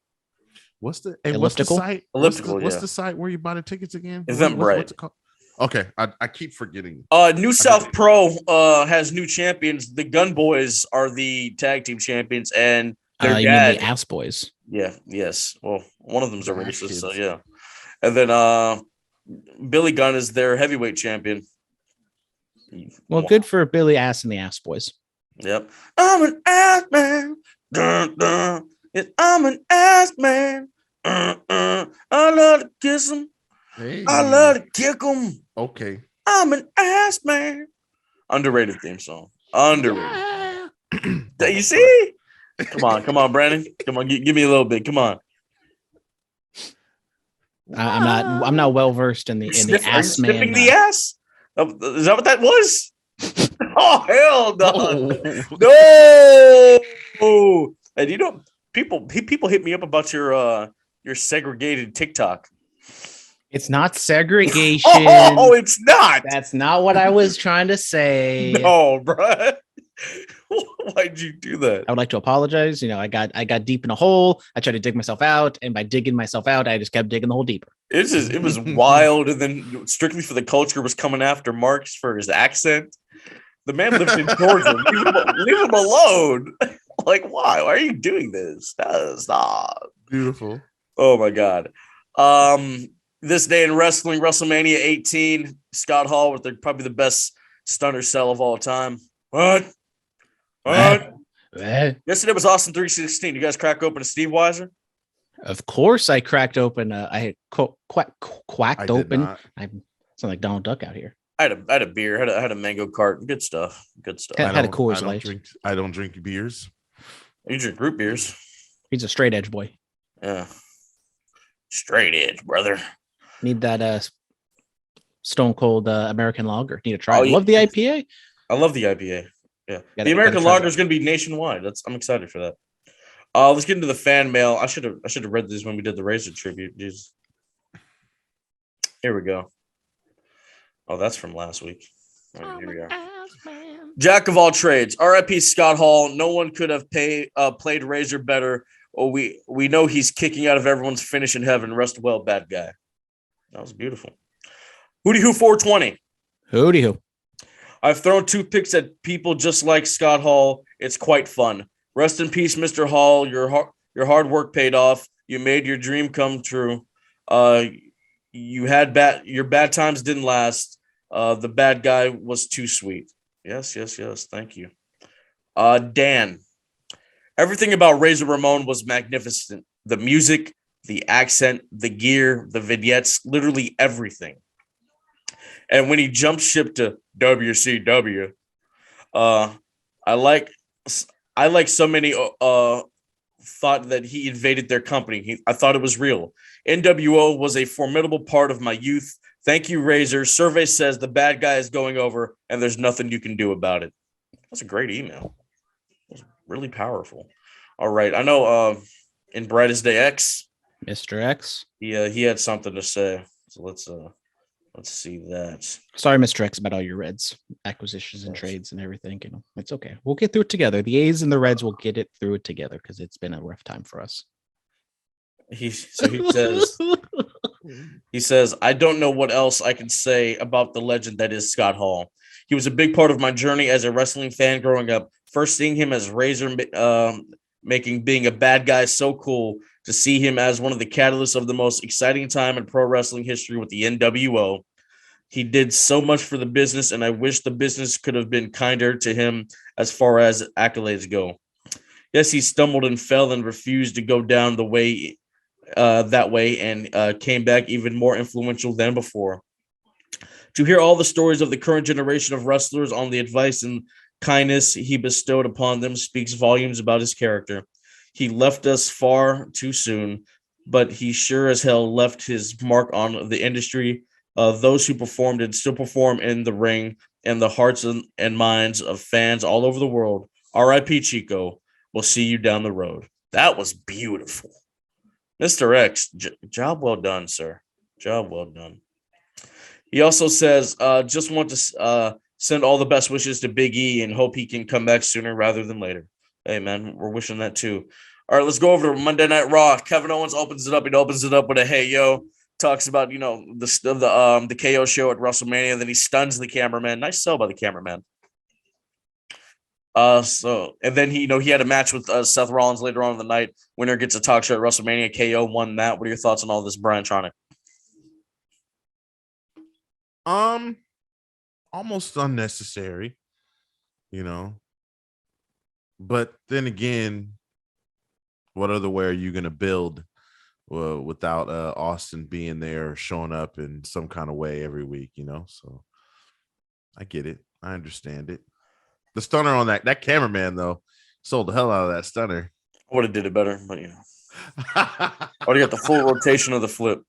What's the site? Elliptical. What's the site where you buy the tickets again? Eventbrite. What's it called? Okay, I keep forgetting. New South Pro has new champions. The Gun Boys are the tag team champions, and their you dad. mean the Ass Boys. Yeah. Yes. Well, one of them's a racist, so yeah. And then Billy Gunn is their heavyweight champion. Well, good for Billy Ass and the Ass Boys. Yep. I'm an ass man. Dun, dun. Yes, I'm an ass man. I love to kiss him. Hey. I love to kick him. Okay. I'm an ass man. Underrated theme song. Underrated. You see? Come on, Brandon. Come on, give me a little bit. Come on. I'm not well versed in the Are you ass man. sniffing the ass? Is that what that was? Oh hell no! No! And you know, people hit me up about your segregated TikTok. It's not segregation. Oh, it's not. That's not what I was trying to say. No, bro. Why'd you do that? I would like to apologize. I got deep in a hole. I tried to dig myself out, and by digging myself out, I just kept digging the hole deeper. It was wild, and then Strictly for the Culture was coming after Marks for his accent. The man lives in Georgia. Leave him alone. Like, why? Why are you doing this? Stop. Beautiful. Oh my god. This day in wrestling, WrestleMania 18, Scott Hall with probably the best stunner cell of all time. What? Yesterday was Austin 316. You guys crack open a Steve Weiser? Of course, I cracked open. I had quacked open. I sound like Donald Duck out here. I had a beer. I had a mango cart. Good stuff. Had a Coors Light. I don't drink beers. You drink root beers. He's a straight edge boy. Yeah, straight edge, brother. Need that Stone Cold American Lager. Need to try. Love the IPA. I love the IPA. Yeah, the American Lager is going to be nationwide. I'm excited for that. Let's get into the fan mail. I should have read these when we did the Razor tribute. Jeez. Here we go. Oh, that's from last week. All right, here we are. Jack of all trades. R.I.P. Scott Hall. No one could have played Razor better. Oh, we know he's kicking out of everyone's finish in heaven. Rest well, bad guy. That was beautiful. Hootie Hoo 420. Hootie Hoo. I've thrown toothpicks at people just like Scott Hall. It's quite fun. Rest in peace, Mr. Hall. Your hard work paid off. You made your dream come true. Your bad times didn't last. The bad guy was too sweet. Yes. Thank you. Dan. Everything about Razor Ramon was magnificent. The music, the accent, the gear, the vignettes, literally everything. And when he jumped ship to WCW, I like so many thought that he invaded their company. I thought it was real. NWO was a formidable part of my youth. Thank you, Razor. Survey says the bad guy is going over, and there's nothing you can do about it. That's a great email. It was really powerful. All right, I know in Brightest Day X, Mr. X, he had something to say. So let's see that. Sorry, Mr. X, about all your Reds acquisitions and trades and everything. It's okay. We'll get through it together. The A's and the Reds will get it through it together because it's been a rough time for us. He says, I don't know what else I can say about the legend that is Scott Hall. He was a big part of my journey as a wrestling fan growing up. First seeing him as Razor, making being a bad guy so cool, to see him as one of the catalysts of the most exciting time in pro wrestling history with the NWO. He did so much for the business, and I wish the business could have been kinder to him as far as accolades go. Yes, he stumbled and fell and refused to go down the way that way, and came back even more influential than before. To hear all the stories of the current generation of wrestlers on the advice and kindness he bestowed upon them speaks volumes about his character. He left us far too soon, but he sure as hell left his mark on the industry. Those who performed and still perform in the ring and the hearts and minds of fans all over the world. R.I.P. Chico. We'll see you down the road. That was beautiful. Mr. X, job well done, sir. Job well done. He also says, just want to send all the best wishes to Big E and hope he can come back sooner rather than later. Hey, man, we're wishing that too. All right, let's go over to Monday Night Raw. Kevin Owens opens it up. He opens it up with a "Hey yo," talks about the KO show at WrestleMania. Then he stuns the cameraman. Nice sell by the cameraman. And then he had a match with Seth Rollins later on in the night. Winner gets a talk show at WrestleMania. KO won that. What are your thoughts on all this, Brian Tronic? Almost unnecessary, But then again, what other way are you going to build without Austin being there or showing up in some kind of way every week, So I get it. I understand it. The stunner on that cameraman, though, sold the hell out of that stunner. I would have did it better, but I would have got the full rotation of the flip.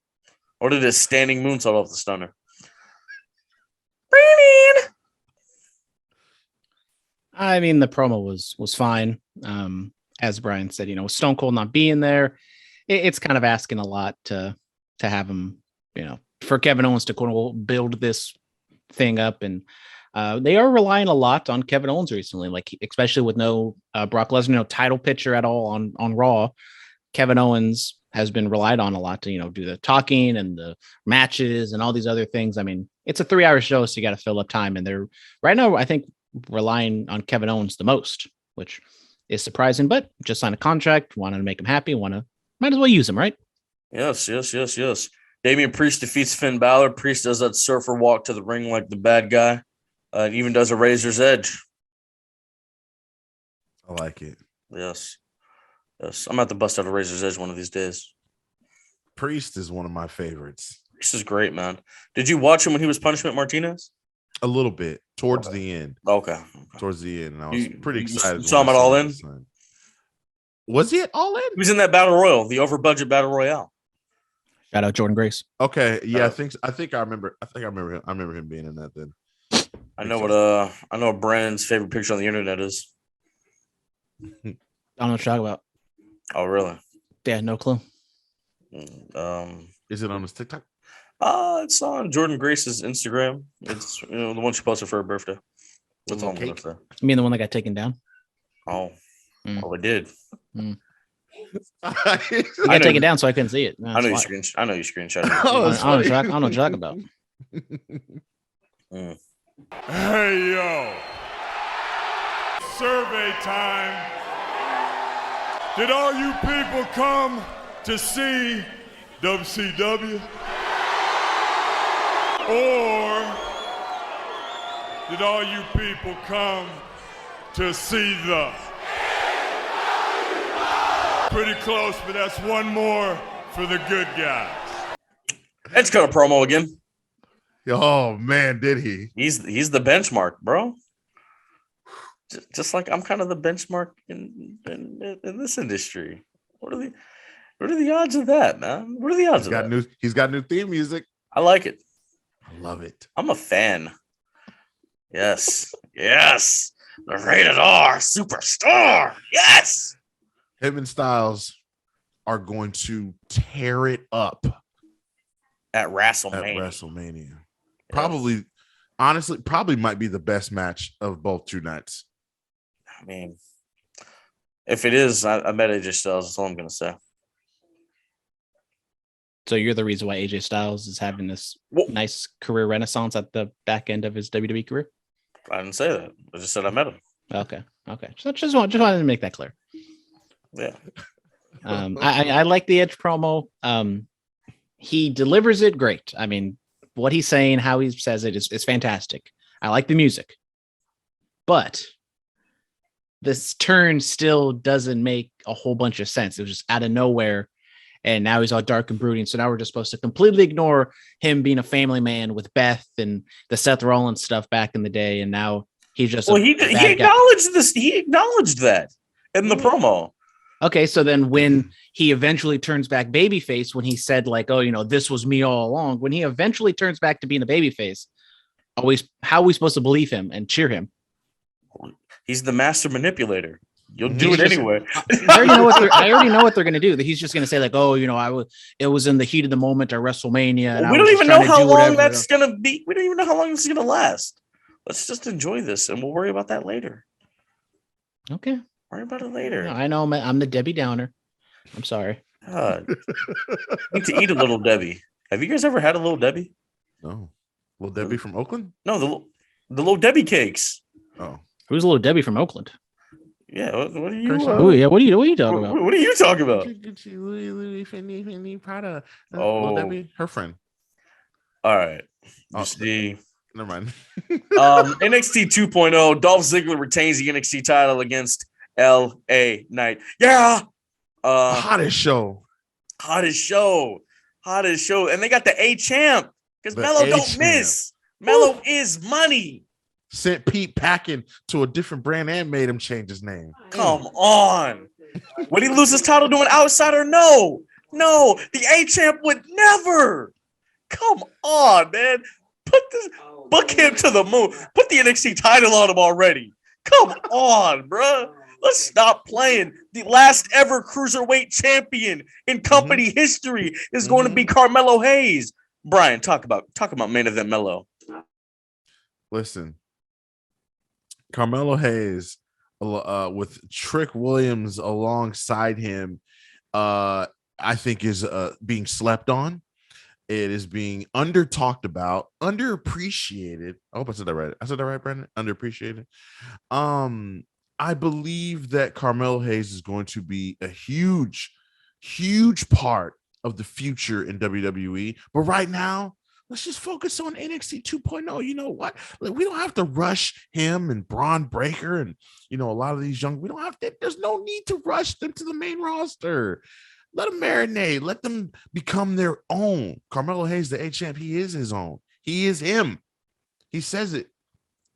Or did his standing moonsault off the stunner? I mean, the promo was fine. As Brian said, Stone Cold not being there, it's kind of asking a lot to have him, for Kevin Owens to quote unquote build this thing up. And they are relying a lot on Kevin Owens recently, like especially with no Brock Lesnar, no title picture at all on Raw. Kevin Owens has been relied on a lot to, do the talking and the matches and all these other things. I mean, it's a 3-hour show, so you got to fill up time. And they're right now, I think, relying on Kevin Owens the most, which is surprising, but just signed a contract, wanted to make him happy, might as well use him, right? Yes. Damian Priest defeats Finn Balor. Priest does that surfer walk to the ring like the bad guy. Even does a Razor's Edge. I like it. Yes. I'm at the bust out of Razor's Edge one of these days. Priest is one of my favorites. Priest is great, man. Did you watch him when he was Punishment Martinez? A little bit towards the end. Okay. Towards the end, and I was pretty excited. You saw him at All In? Was he at All In? He was in that Battle Royal, the over budget Battle Royale. Shout out Jordan Grace. Okay, yeah, I think I remember him. I remember him being in that then. I know what Brandon's favorite picture on the internet is. I don't know what you're talking about. Oh, really? Yeah, no clue. Is it on his TikTok? It's on Jordan Grace's Instagram. It's the one she posted for her birthday. That's all I'm gonna say. You mean the one that got taken down? Oh, it did. I got taken down, so I couldn't see it. No, I know you screenshot it. I don't know what you're talking about. Hey, yo. Survey time. Did all you people come to see WCW? Or did all you people come to see the? Pretty close, but that's one more for the good guys. Edge cut a promo again. Oh man, did he? He's the benchmark, bro. Just like I'm kind of the benchmark in this industry. What are the odds of that, man? What are the odds of that? He's got new theme music. I like it. I love it. I'm a fan. Yes. The rated R superstar. Yes. Him and Styles are going to tear it up at WrestleMania. Probably, honestly, might be the best match of both two nights. I mean, if it is, I bet AJ Styles. That's all I'm going to say. So you're the reason why AJ Styles is having this nice career renaissance at the back end of his WWE career? I didn't say that. I just said I met him. Okay. Just wanted to make that clear. Yeah. I like the Edge promo. He delivers it great. I mean, what he's saying, how he says it is fantastic. I like the music. But this turn still doesn't make a whole bunch of sense. It was just out of nowhere. And now he's all dark and brooding. So now we're just supposed to completely ignore him being a family man with Beth and the Seth Rollins stuff back in the day. And now he's just he acknowledged this. He acknowledged that in the promo. Okay, so then when he eventually turns back babyface, when he said like, "Oh, this was me all along," when he eventually turns back to being a babyface, how are we supposed to believe him and cheer him? He's the master manipulator. You'll do it anyway. I already know what they're gonna do. He's just gonna say like, "Oh, it was in the heat of the moment at WrestleMania." And we don't even know how long that's gonna be. We don't even know how long this is gonna last. Let's just enjoy this, and we'll worry about that later. Okay. Worry about it later. No, I know I'm the Debbie Downer. I'm sorry. God. Need to eat a Little Debbie. Have you guys ever had a Little Debbie? No. Little Debbie from Oakland? No, the Little Debbie cakes. Oh. Who's Little Debbie from Oakland? Yeah, what are you? What are you talking about? What are you talking about? Little Debbie, her friend. All right. Never mind. NXT 2.0. Dolph Ziggler retains the NXT title against LA Knight. Yeah. Hottest show. And they got the A champ because Mello don't miss. Mello is money. Sent Pete packing to a different brand and made him change his name. Come on. Would he lose his title to an outsider? No. The A champ would never. Come on, man. Book him to the moon. Put the NXT title on him already. Come on, bro. Let's stop playing. The last ever cruiserweight champion in company history is going to be Carmelo Hayes. Brian, talk about main event Melo. Listen, Carmelo Hayes with Trick Williams alongside him, I think is being slept on. It is being under-talked about, underappreciated. I hope I said that right. I said that right, Brandon? Underappreciated. I believe that Carmelo Hayes is going to be a huge, huge part of the future in WWE. But right now, let's just focus on NXT 2.0. You know what? We don't have to rush him and Braun Breaker and, a lot of these young. We don't have to. There's no need to rush them to the main roster. Let them marinate. Let them become their own. Carmelo Hayes, the A-Champ, he is his own. He is him. He says it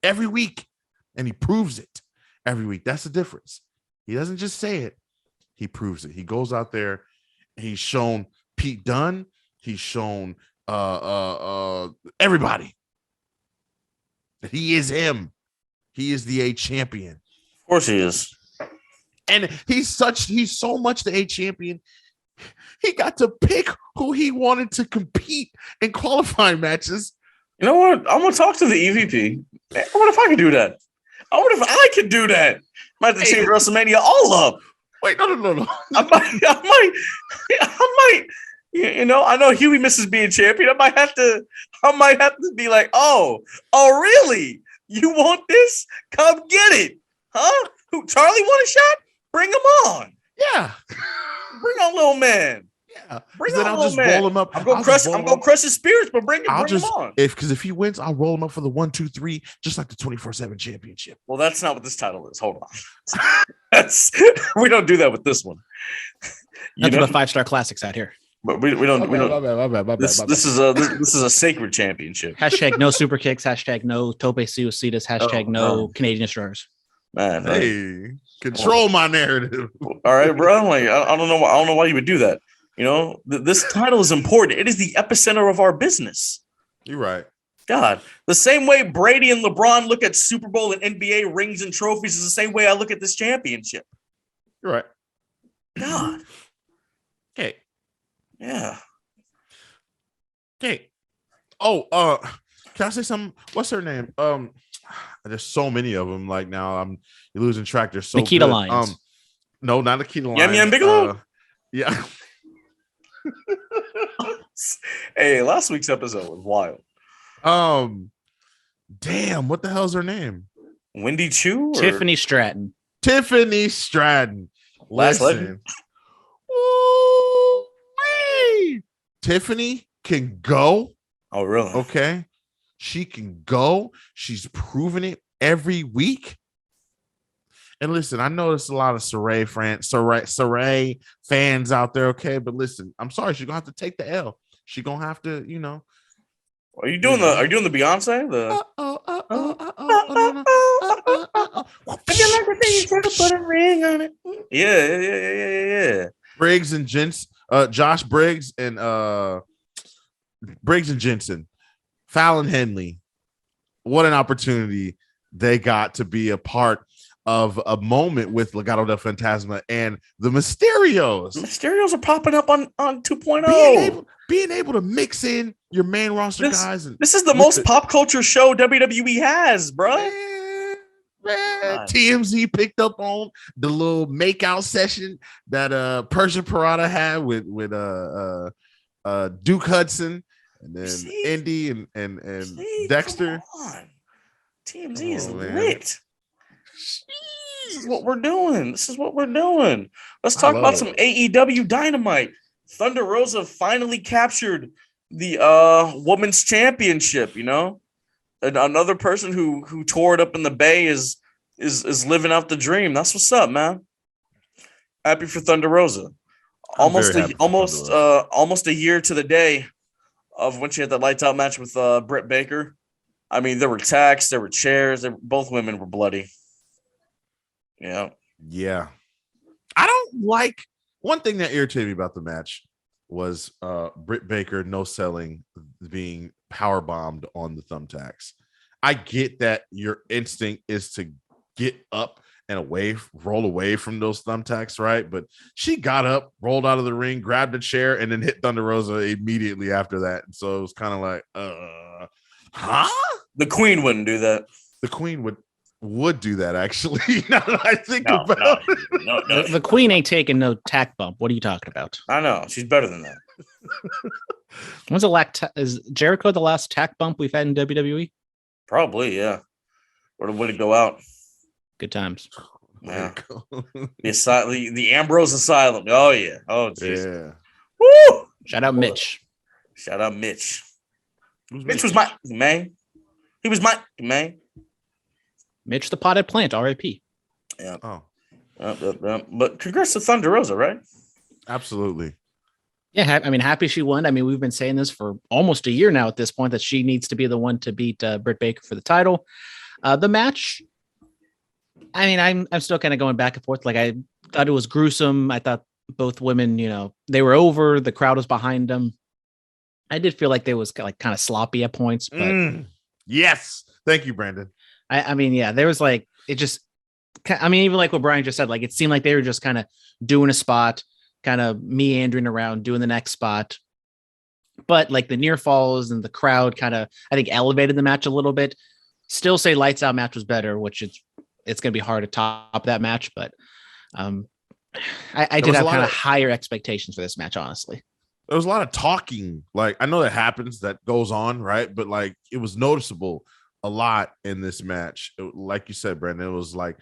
every week, and he proves it every week. That's the difference. He doesn't just say it. He proves it. He goes out there. He's shown Pete Dunne. He's shown everybody that he is him. He is the A-Champion. Of course he is. And he's so much the A-Champion. He got to pick who he wanted to compete in qualifying matches. You know what? I'm gonna talk to the EVP. Man, what if I could do that? What if I could do that? Might have to change WrestleMania all up. Wait, no. I might. I know Huey misses being champion. I might have to be like, oh, really? You want this? Come get it, huh? Who? Charlie want a shot? Bring him on. Yeah. Bring on little man. Yeah. Bring on little man. Roll him up. I'm gonna crush his spirits, but bring him on. Because if he wins, I'll roll him up for the 1, 2, 3, just like the 24/7 championship. Well, that's not what this title is. Hold on. We don't do that with this one. Nothing but 5-star classics out here. But we don't. My bad. This is a sacred championship. Hashtag no super kicks. Hashtag no tope suicidas. Hashtag no Canadian destroyers. Man, hey, control my narrative. All right, bro. Like I don't know why you would do that. This title is important. It is the epicenter of our business. You're right. God, the same way Brady and LeBron look at Super Bowl and NBA rings and trophies is the same way I look at this championship. You're right. God. Okay. Yeah. Okay. Oh, can I say something? What's her name? There's so many of them. Like now, you're losing track. There's so Nikita good. Lyons. No, not Nikita Lyons. Yam Yam Bigelow. Yeah. Hey, last week's episode was wild. Damn, what the hell's her name? Wendy Chu? Tiffany Stratton. Tiffany Stratton. Last legend. Hey, Tiffany can go. Oh, really? Okay. She can go. She's proven it every week. And listen, I know there's a lot of Saray fans out there, okay? But listen, I'm sorry, she's gonna have to take the L. She's gonna have to, Are you doing the Beyonce? Put a ring on it. Yeah. Briggs and Josh Briggs and Jensen, Fallon Henley. What an opportunity they got to be a part of a moment with Legado del Fantasma and the Mysterios. Mysterios are popping up on 2.0. Being able to mix in your main roster guys. This is the most pop culture show WWE has, bro. Man, TMZ picked up on the little makeout session that Persia Parada had with Duke Hudson and then Indy and Dexter. TMZ is lit. This is what we're doing. Let's talk about some AEW Dynamite. Thunder Rosa finally captured the women's championship, And another person who tore it up in the Bay is living out the dream. That's what's up, man. Happy for Thunder Rosa. Almost a year to the day of when she had that lights out match with Britt Baker. I mean, there were tacks, there were chairs, both women were bloody. Yeah. I don't like one thing that irritated me about the match was Britt Baker no selling being power bombed on the thumbtacks. I get that your instinct is to get up and roll away from those thumbtacks, right? But she got up, rolled out of the ring, grabbed a chair, and then hit Thunder Rosa immediately after that. And so it was kind of like, huh? The Queen wouldn't do that. The Queen would do that, actually. Now that I think about it. No. The Queen ain't taking no tack bump. What are you talking about? I know. She's better than that. When's is Jericho the last tack bump we've had in WWE? Probably, yeah. Or the way to go out. Good times. Yeah. The Ambrose Asylum. Oh, yeah. Oh, jeez. Yeah. Woo! Shout out Mitch. Shout out Mitch. Mitch was my man. He was my man. Mitch the potted plant, R.I.P. Yeah. Oh. But congrats to Thunder Rosa, right? Absolutely. Yeah, I mean, happy she won. I mean, we've been saying this for almost a year now at this point that she needs to be the one to beat Britt Baker for the title. The match, I mean, I'm still kind of going back and forth. Like, I thought it was gruesome. I thought both women, they were over. The crowd was behind them. I did feel like they was like kind of sloppy at points, but yes, thank you, Brandon. I mean, yeah, there was like even like what Brian just said, like it seemed like they were just kind of doing a spot, kind of meandering around, doing the next spot. But like the near falls and the crowd kind of, I think, elevated the match a little bit. Still say lights out match was better, which it's going to be hard to top that match. But I did have kind of higher expectations for this match, honestly. There was a lot of talking. Like, I know that happens, that goes on, right? But like, it was noticeable a lot in this match. Like you said, Brandon, it was like,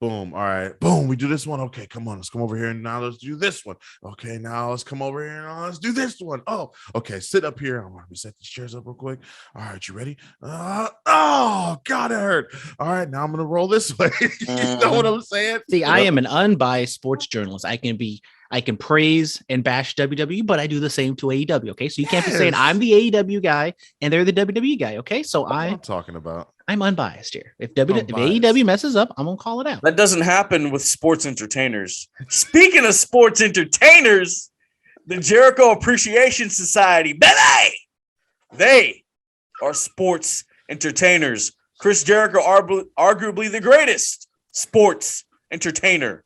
boom, all right, boom, we do this one. Okay, come on, let's come over here and now let's do this one. Okay, now let's come over here and now let's do this one. Oh, okay, sit up here. I'm gonna set these chairs up real quick. All right, you ready? Oh, God, it hurt. All right, now I'm gonna roll this way. You know what I'm saying? See, I am an unbiased sports journalist. I can praise and bash WWE, but I do the same to AEW. Okay, so you can't be saying I'm the AEW guy and they're the WWE guy. Okay, so I'm talking about. I'm unbiased here. If AEW messes up, I'm gonna call it out. That doesn't happen with sports entertainers. Speaking of sports entertainers, the Jericho Appreciation Society, baby, they are sports entertainers. Chris Jericho, arguably the greatest sports entertainer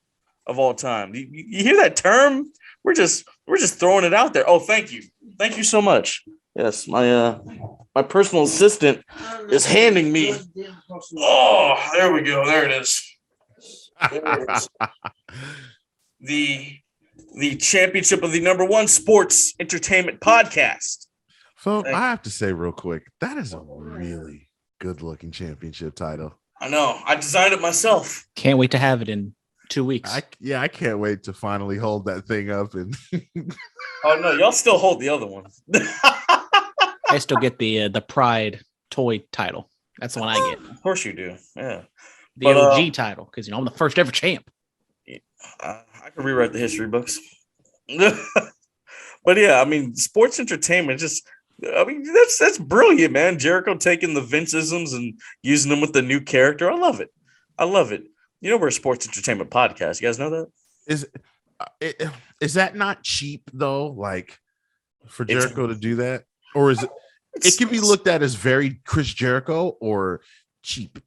of all time. You hear that term? We're just throwing it out there. Oh, thank you so much. Yes, my personal assistant is handing me. Oh, there we go. There it is. The championship of the #1 sports entertainment podcast. So I have to say real quick, that is a really good-looking championship title. I know. I designed it myself. Can't wait to have it in 2 weeks. I can't wait to finally hold that thing up. And oh no, y'all still hold the other one. I still get the Pride toy title. That's the one I get. Of course you do. Yeah. The OG title, because I'm the first ever champ. I can rewrite the history books. But yeah, I mean, sports entertainment that's brilliant, man. Jericho taking the Vince-isms and using them with the new character. I love it. You know, we're a sports entertainment podcast. You guys know that? Is that not cheap though? Like for Jericho to do that, or is it? It can be looked at as very Chris Jericho or cheap.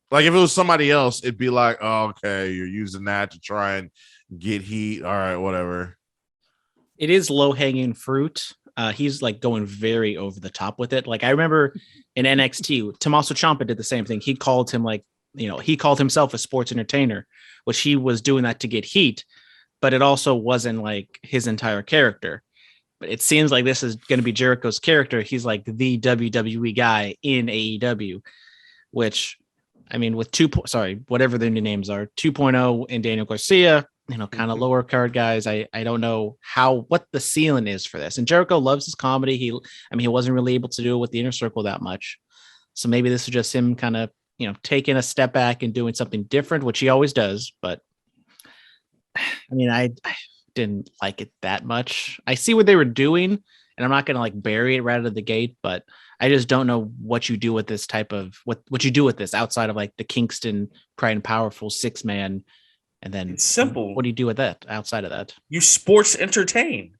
Like if it was somebody else, it'd be like, oh, okay, you're using that to try and get heat. All right, whatever. It is low hanging fruit. He's like going very over the top with it. Like I remember in NXT, Tommaso Ciampa did the same thing. He called him he called himself a sports entertainer, which he was doing that to get heat, but it also wasn't like his entire character. But it seems like this is going to be Jericho's character. He's like the WWE guy in AEW, which, I mean, with whatever their new names are, 2.0 and Daniel Garcia, kind of lower card guys. I don't know what the ceiling is for this. And Jericho loves his comedy. He wasn't really able to do it with the Inner Circle that much. So maybe this is just him kind of, taking a step back and doing something different, which he always does. But I mean, I didn't like it that much. I see what they were doing, and I'm not going to like bury it right out of the gate, but I just don't know what you do with this type of what you do with this outside of like the Kingston Pride and Powerful 6-man. And then it's simple. What do you do with that outside of that? You sports entertain.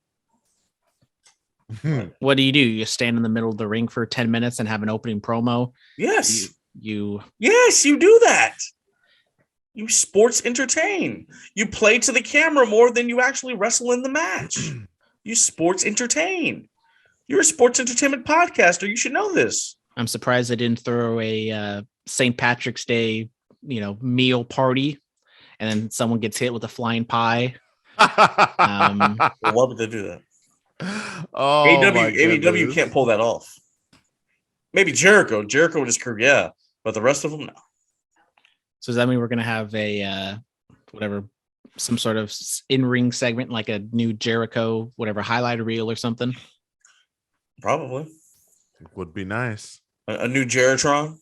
What do? You stand in the middle of the ring for 10 minutes and have an opening promo? Yes. Yes, you do that. You sports entertain. You play to the camera more than you actually wrestle in the match. You sports entertain. You're a sports entertainment podcaster. You should know this. I'm surprised they didn't throw a St. Patrick's Day, meal party, and then someone gets hit with a flying pie. Why would they do that? AEW can't pull that off. Maybe Jericho with his crew, yeah, but the rest of them, no. So does that mean we're gonna have some sort of in-ring segment, like a new Jericho, highlight reel or something? Probably. Would be nice. A new Jeritron.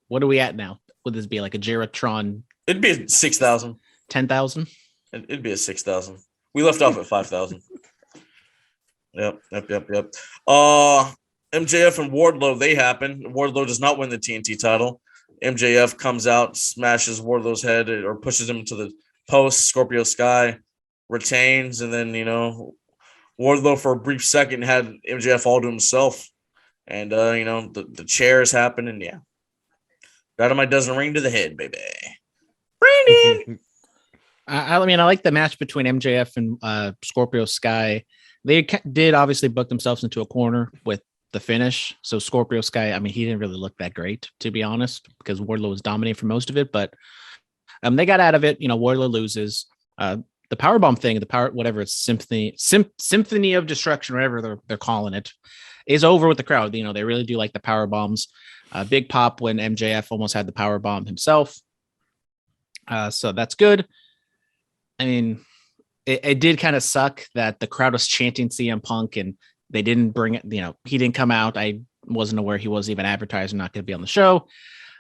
What are we at now? Would this be like a Jeritron? It'd be 6,000. 10,000? It'd be a 6,000. We left off at 5,000. Yep. MJF and Wardlow, they happen. Wardlow does not win the TNT title. MJF comes out, smashes Wardlow's head or pushes him into the post. Scorpio Sky retains, and then Wardlow for a brief second had MJF all to himself, and the chairs happen, and yeah, Dynamite doesn't ring to the head, baby. Brandon. I like the match between MJF and Scorpio Sky. They did obviously book themselves into a corner with the finish. So Scorpio Sky, he didn't really look that great, to be honest, because Wardlow was dominating for most of it. But they got out of it. Wardlow loses. The powerbomb thing, Symphony of Destruction, whatever they're calling it, is over with the crowd. They really do like the power bombs. Big pop when MJF almost had the power bomb himself. So that's good. It did kind of suck that the crowd was chanting CM Punk and they didn't bring it. He didn't come out. I wasn't aware he was even advertised and not going to be on the show.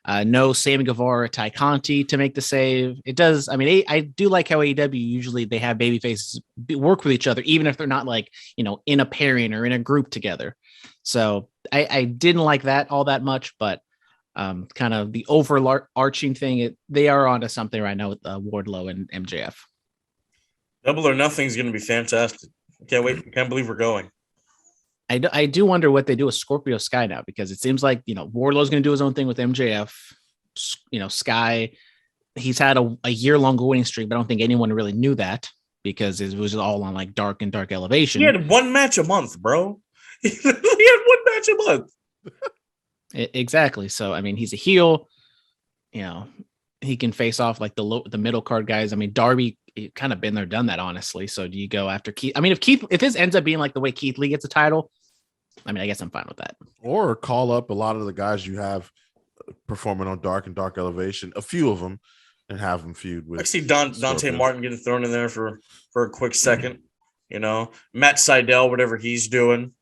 No Sammy Guevara, Ty Conti to make the save. It does. I do like how AEW usually they have baby faces work with each other, even if they're not in a pairing or in a group together. So I didn't like that all that much, but kind of the overarching thing, they are onto something right now with Wardlow and MJF. Double or Nothing is going to be fantastic. Can't wait. Can't believe we're going. I do wonder what they do with Scorpio Sky now, because it seems like, Wardlow's going to do his own thing with MJF. Sky, he's had a year-long winning streak, but I don't think anyone really knew that because it was all on Dark Elevation. He had one match a month, bro. He had one match a month. Exactly. So, he's a heel. He can face off the middle card guys. Darby kind of been there, done that, honestly. So do you go after Keith? If this ends up being the way Keith Lee gets a title, I guess I'm fine with that. Or call up a lot of the guys you have performing on Dark Elevation, a few of them, and have them feud with. I see Dante Martin getting thrown in there for a quick second. Matt Sydal, whatever he's doing.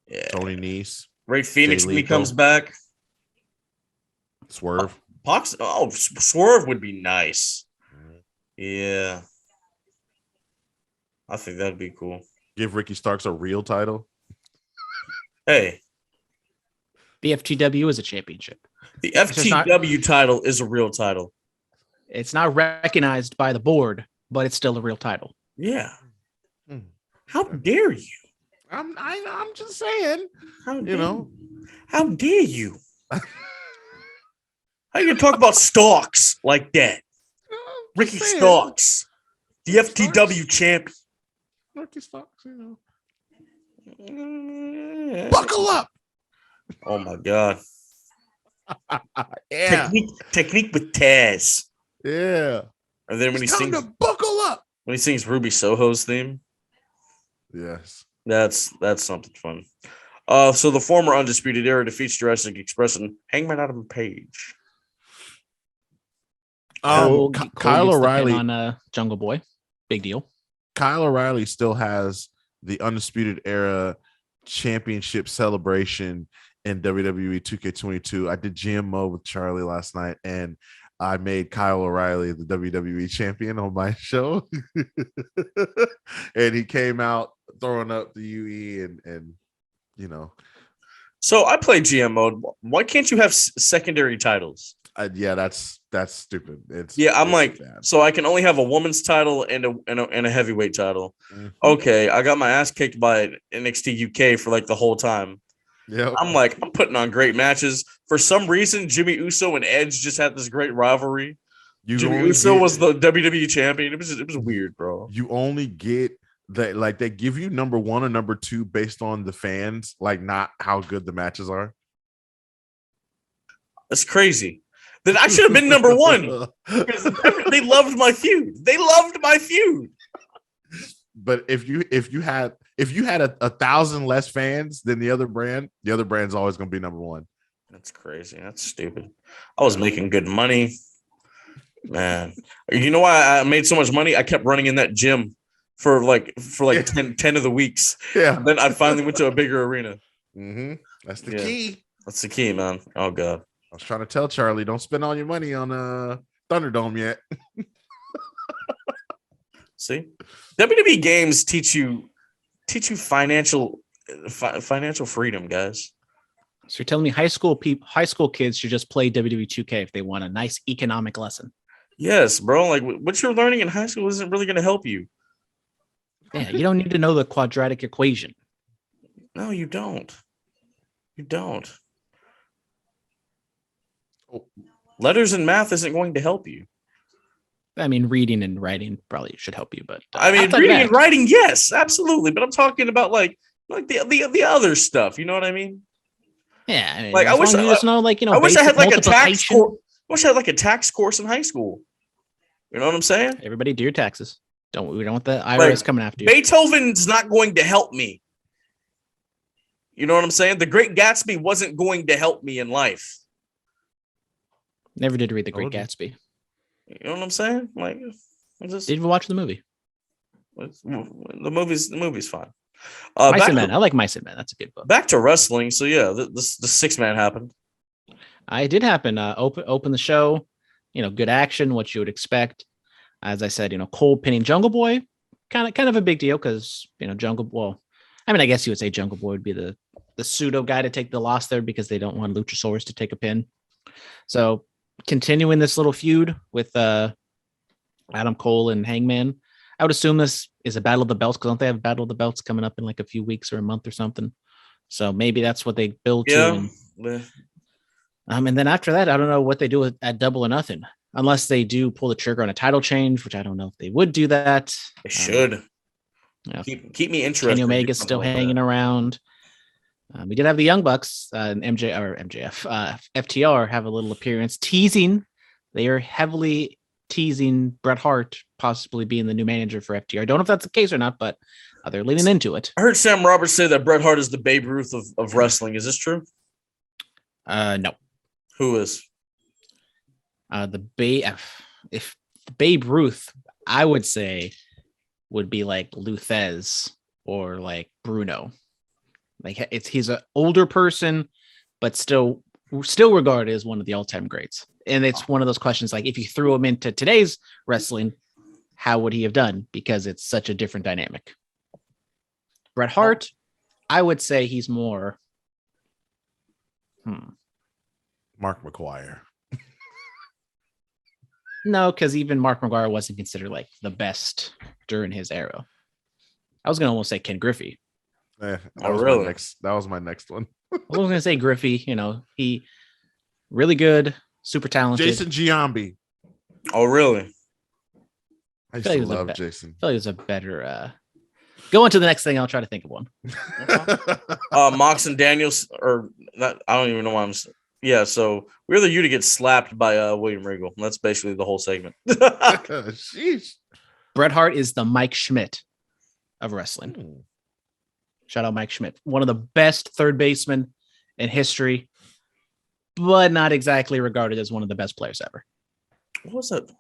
Yeah. Tony Nese. Ray Phoenix when he comes back. Swerve. Swerve would be nice. Yeah. I think that'd be cool. Give Ricky Starks a real title. Hey. The FTW is a championship. The FTW title is a real title. It's not recognized by the board, but it's still a real title. Yeah. How dare you? I'm just saying. How dare you? How you gonna talk about Starks like that? Ricky Starks, the FTW champion. Ricky Starks, Buckle up. Oh my god. Yeah. Technique with Taz. Yeah. And then when he sings to buckle up. When he sings Ruby Soho's theme. Yes. That's something fun. So the former Undisputed Era defeats Jurassic Express and Hangman Adam Page. Kyle O'Reilly on Jungle Boy, big deal. Kyle O'Reilly still has the Undisputed Era championship celebration in WWE 2K22. I did GMO with Charlie last night, and I made Kyle O'Reilly the WWE champion on my show, and he came out throwing up the UE and. So I play GM mode. Why can't you have secondary titles? Yeah, that's that's stupid. I'm it's like, bad. so I can only have a woman's title and a heavyweight title. Mhm. Okay, I got my ass kicked by NXT UK for like the whole time. Yep. I'm like, I'm putting on great matches. For some reason, Jimmy Uso and Edge just had this great rivalry. Jimmy Uso was the WWE champion. It was weird, bro. You only get that, like, they give you number 1 or number 2 based on the fans, like not how good the matches are. That's crazy. Then I should have been number 1 because they loved my feud. They loved my feud. But if you had 1,000 less fans than the other brand's always going to be number 1. That's crazy. That's stupid. I was making good money, man. You know why I made so much money? I kept running in that gym for like 10 of the weeks. Yeah. And then I finally went to a bigger arena. Mm-hmm. That's the key. That's the key, man. Oh God. I was trying to tell Charlie, don't spend all your money on Thunderdome yet. See, WWE games teach you financial freedom, guys. So you're telling me high school kids should just play WWE 2K if they want a nice economic lesson? Yes, bro. Like what you're learning in high school isn't really going to help you. Yeah, you don't need to know the quadratic equation. No, you don't. You don't. Letters and math isn't going to help you. I mean, reading and writing probably should help you, but I mean, reading and writing, yes, absolutely. But I'm talking about like the other stuff. You know what I mean? Yeah, I mean, like I wish I just know, like, you know, I wish I had like a tax course. I wish I had like a tax course in high school. You know what I'm saying? Everybody do your taxes. We don't want the IRS coming after you. Beethoven's not going to help me. You know what I'm saying? The Great Gatsby wasn't going to help me in life. Never did read The Great Gatsby. You know what I'm saying? Like, did you watch the movie? The movie's fine. Mice and Men. I like Mice and Men. That's a good book. Back to wrestling. So yeah, the 6-man happened. It did happen. Open the show. You know, good action. What you would expect. As I said, you know, Cole pinning Jungle Boy, kind of a big deal because, you know, I guess you would say Jungle Boy would be the pseudo guy to take the loss there because they don't want Luchasaurus to take a pin. So continuing this little feud with Adam Cole and Hangman, I would assume this is a battle of the belts because don't they have Battle of the Belts coming up in like a few weeks or a month or something? So maybe that's what they build to. And then after that, I don't know what they do at Double or Nothing. Unless they do pull the trigger on a title change, which I don't know if they would do that. They should. Keep me interested. Kenny Omega's still hanging around. We did have the Young Bucks and MJF, FTR have a little appearance teasing. They are heavily teasing Bret Hart possibly being the new manager for FTR. I don't know if that's the case or not, but they're leaning into it. I heard Sam Roberts say that Bret Hart is the Babe Ruth of wrestling. Is this true? No. Who is? If Babe Ruth, I would say, would be like Luthez or like Bruno. Like he's an older person, but still regarded as one of the all-time greats. And it's one of those questions like if you threw him into today's wrestling, how would he have done? Because it's such a different dynamic. Bret Hart, I would say he's more. Mark McGuire. No, because even Mark McGuire wasn't considered like the best during his era. I was gonna almost say Ken Griffey. That was my next one. I was gonna say Griffey. You know, he really good, super talented. Jason Giambi. Oh, really? I used to love Jason. I feel like it was a better. Go on to the next thing. I'll try to think of one. Mox and Daniels, or not, I don't even know why I'm. Yeah, so we're the you to get slapped by William Regal. That's basically the whole segment. Sheesh. Bret Hart is the Mike Schmidt of wrestling. Shout out Mike Schmidt, one of the best third basemen in history, but not exactly regarded as one of the best players ever. What was that?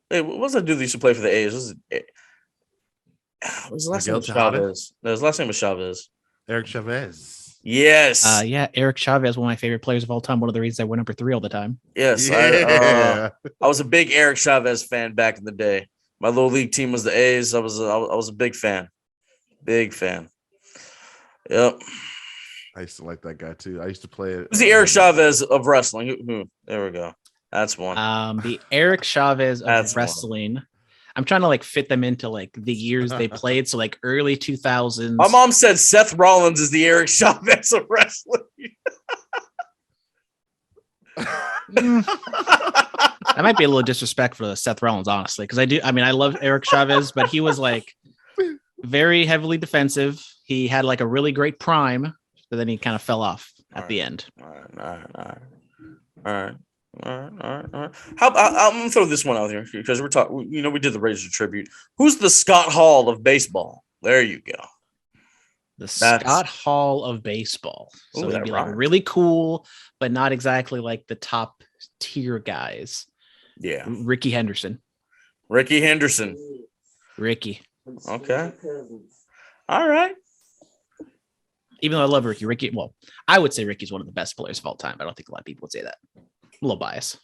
Hey, what was that dude that used to play for the A's? What was the last name? Was Chavez. No, his last name was Chavez. Eric Chavez. Yes. Eric Chavez, one of my favorite players of all time. One of the reasons I went number 3 all the time. Yes. Yeah. I was a big Eric Chavez fan back in the day. My little league team was the A's. I was a big fan. Big fan. Yep. I used to like that guy too. I used to play it. Who's the Eric Chavez of wrestling? Who? There we go. That's one. The Eric Chavez of That's wrestling. One. I'm trying to like fit them into like the years they played. So like early 2000s. My mom said Seth Rollins is the Eric Chavez of wrestling. That might be a little disrespectful to Seth Rollins, honestly, because I love Eric Chavez, but he was like very heavily defensive. He had like a really great prime, but then he kind of fell off at the end. All right. I'm gonna throw this one out here because we're talking. You know, we did the Razor tribute. Who's the Scott Hall of baseball? There you go. Scott Hall of baseball. So Ooh, he'd be like really cool, but not exactly like the top tier guys. Yeah. Ricky Henderson. Ricky. Okay. All right. Even though I love Ricky, well, I would say Ricky's one of the best players of all time. I don't think a lot of people would say that. I'm a little biased.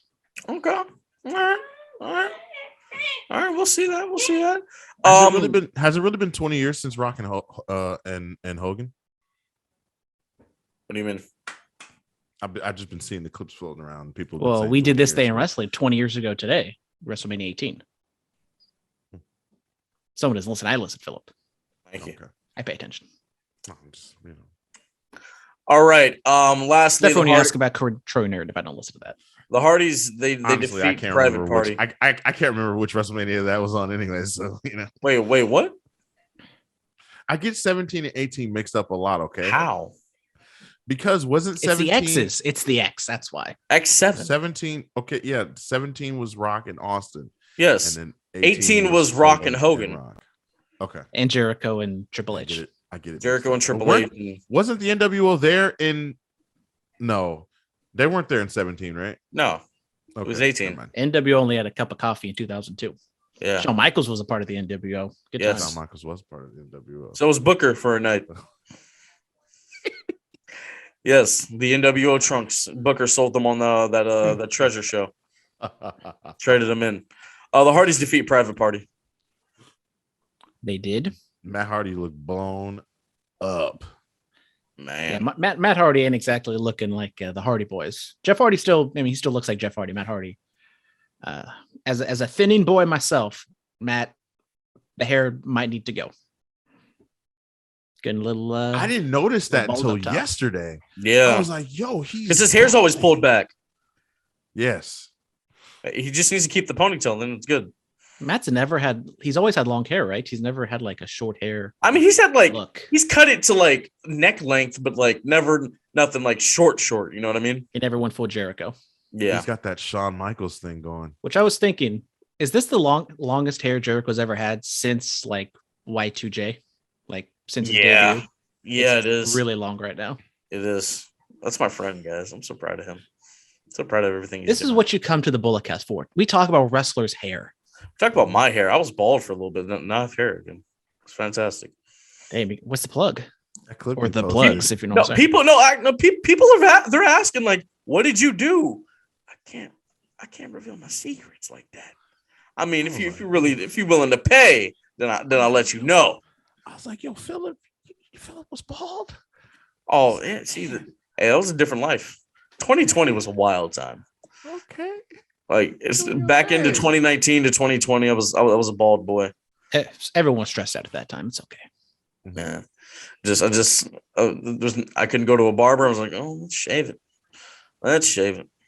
Okay. All right. We'll see that. Has it really been 20 years since Rock and Hogan? What do you mean? I've just been seeing the clips floating around. People. Well, we did this day in wrestling 20 years ago today, WrestleMania 18. Someone doesn't listen. I listen, Phillip. Thank you. Okay. I pay attention. All right. Lastly, except when you ask about Troy Narrative, I don't listen to that. The Hardys, they Honestly, defeat Private Party. I can't remember which WrestleMania that was on anyway. So Wait, what? I get 17 and 18 mixed up a lot. Okay. How? Because wasn't 17? It's the X's. It's the X. That's why. X7. 17. Okay, yeah. 17 was Rock and Austin. Yes. And then 18 was Rock and Hogan. Okay. And Jericho and Triple H. I get it. Jericho and Triple H. Wasn't the NWO there in? No, they weren't there in 17, right? No, okay. It was 18. NWO only had a cup of coffee in 2002. Yeah. Shawn Michaels was a part of the NWO. Good yes. times. Shawn Michaels was part of the NWO. So was Booker for a night. Yes, the NWO trunks. Booker sold them on that treasure show. Traded them in. The Hardys defeat Private Party. They did. Matt Hardy looked blown up. Man, yeah, Matt Hardy ain't exactly looking like the Hardy Boys. Jeff Hardy still, he still looks like Jeff Hardy. Matt Hardy, as a thinning boy myself, Matt, the hair might need to go. Getting a little. I didn't notice that until yesterday. Yeah, I was like, "Yo, because his hair's always pulled back." Yes, he just needs to keep the ponytail, then it's good. Matt's he's always had long hair, right? He's never had like a short hair. I mean, he's had look. He's cut it to like neck length, but like nothing like short. You know what I mean? He never went full Jericho. Yeah. He's got that Shawn Michaels thing going. Which I was thinking, is this the longest hair Jericho's ever had since like Y2J? Like since his debut? Yeah, it is. Really long right now. It is. That's my friend, guys. I'm so proud of him. So proud of everything he's This doing. is what you come to the Bulletcast for. We talk about wrestlers' hair. Talk about my hair. I was bald for a little bit. Now I have hair again. It's fantastic. Hey, what's the plug? Or the posted. plugs, if you know what I'm saying. People they're asking like, what did you do? I can't reveal my secrets like that. I mean, if you're willing to pay, then I'll let you know. I was like, yo, Phillip was bald. Oh, yeah. See, that was a different life. 2020 was a wild time. Okay. Like it's back into 2019 to 2020. I was a bald boy. Everyone's stressed out at that time. It's okay. Yeah. I couldn't go to a barber. I was like, oh, let's shave it.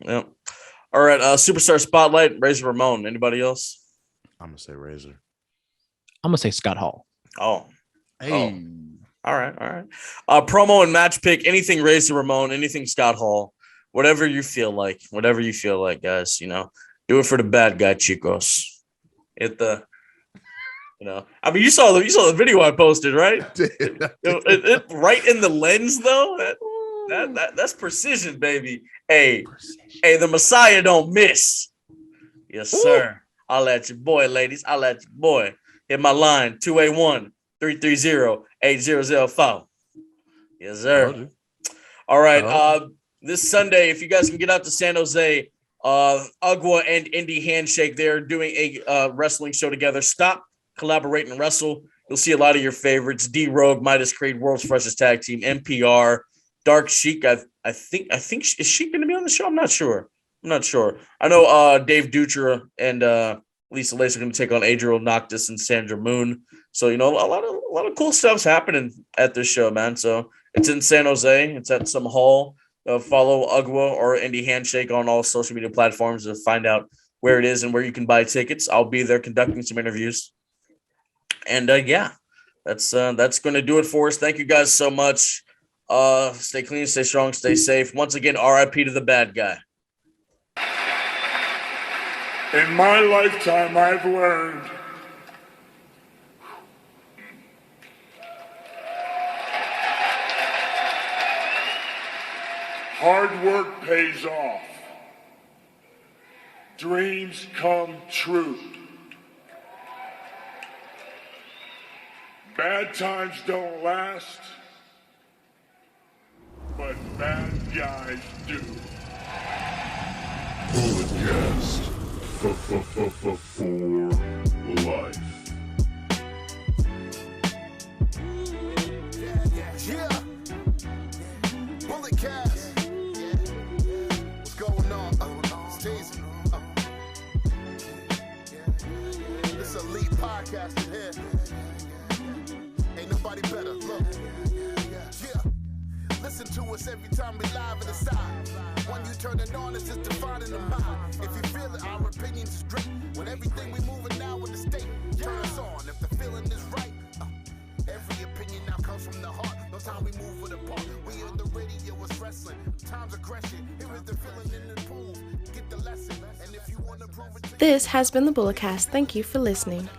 Yep. All right. Superstar Spotlight, Razor Ramon. Anybody else? I'm gonna say Razor. I'm gonna say Scott Hall. Oh. Hey. Oh. All right. Promo and match pick. Anything Razor Ramon. Anything Scott Hall. Whatever you feel like, guys, do it for the bad guy, chicos. I mean, you saw the video I posted, right? It right in the lens, though. That's precision, baby. Hey, the Messiah don't miss. Yes, sir. I'll at your boy, ladies. I'll at your boy. Hit my line, 281-330-8004. Yes, sir. All right. This Sunday, if you guys can get out to San Jose, Agua and Indie Handshake, they're doing a wrestling show together. Stop, collaborate, and wrestle. You'll see a lot of your favorites. D-Rogue, Midas Creed, World's Freshest Tag Team, NPR, Dark Sheik. I think is she going to be on the show? I'm not sure. I know Dave Dutra and Lisa Lace are going to take on Adriel Noctis and Sandra Moon. So a lot of cool stuff's happening at this show, man. So it's in San Jose. It's at some hall. Follow Ugwa or Indie Handshake on all social media platforms to find out where it is and where you can buy tickets. I'll be there conducting some interviews. And that's going to do it for us. Thank you guys so much. Stay clean, stay strong, stay safe. Once again, RIP to the bad guy. In my lifetime, I've learned hard work pays off. Dreams come true. Bad times don't last, but bad guys do. Bulletcast for life. Yeah. Bulletcast. What's going on? Stacy. This elite podcast in here. Ain't nobody better. Look. Yeah. Listen to us every time we live in the side. When you turn it on, it's just defining the mind. If you feel it, our opinions is great. When everything we moving now in the state, turn us on. If the feeling is right, every opinion now comes from the heart. No time we move it apart. We on the radio, it's wrestling. Time's aggression. Here is the feeling in the pool. Get the lesson. And if you want to prove it. This has been the Bulletcast. Thank you for listening.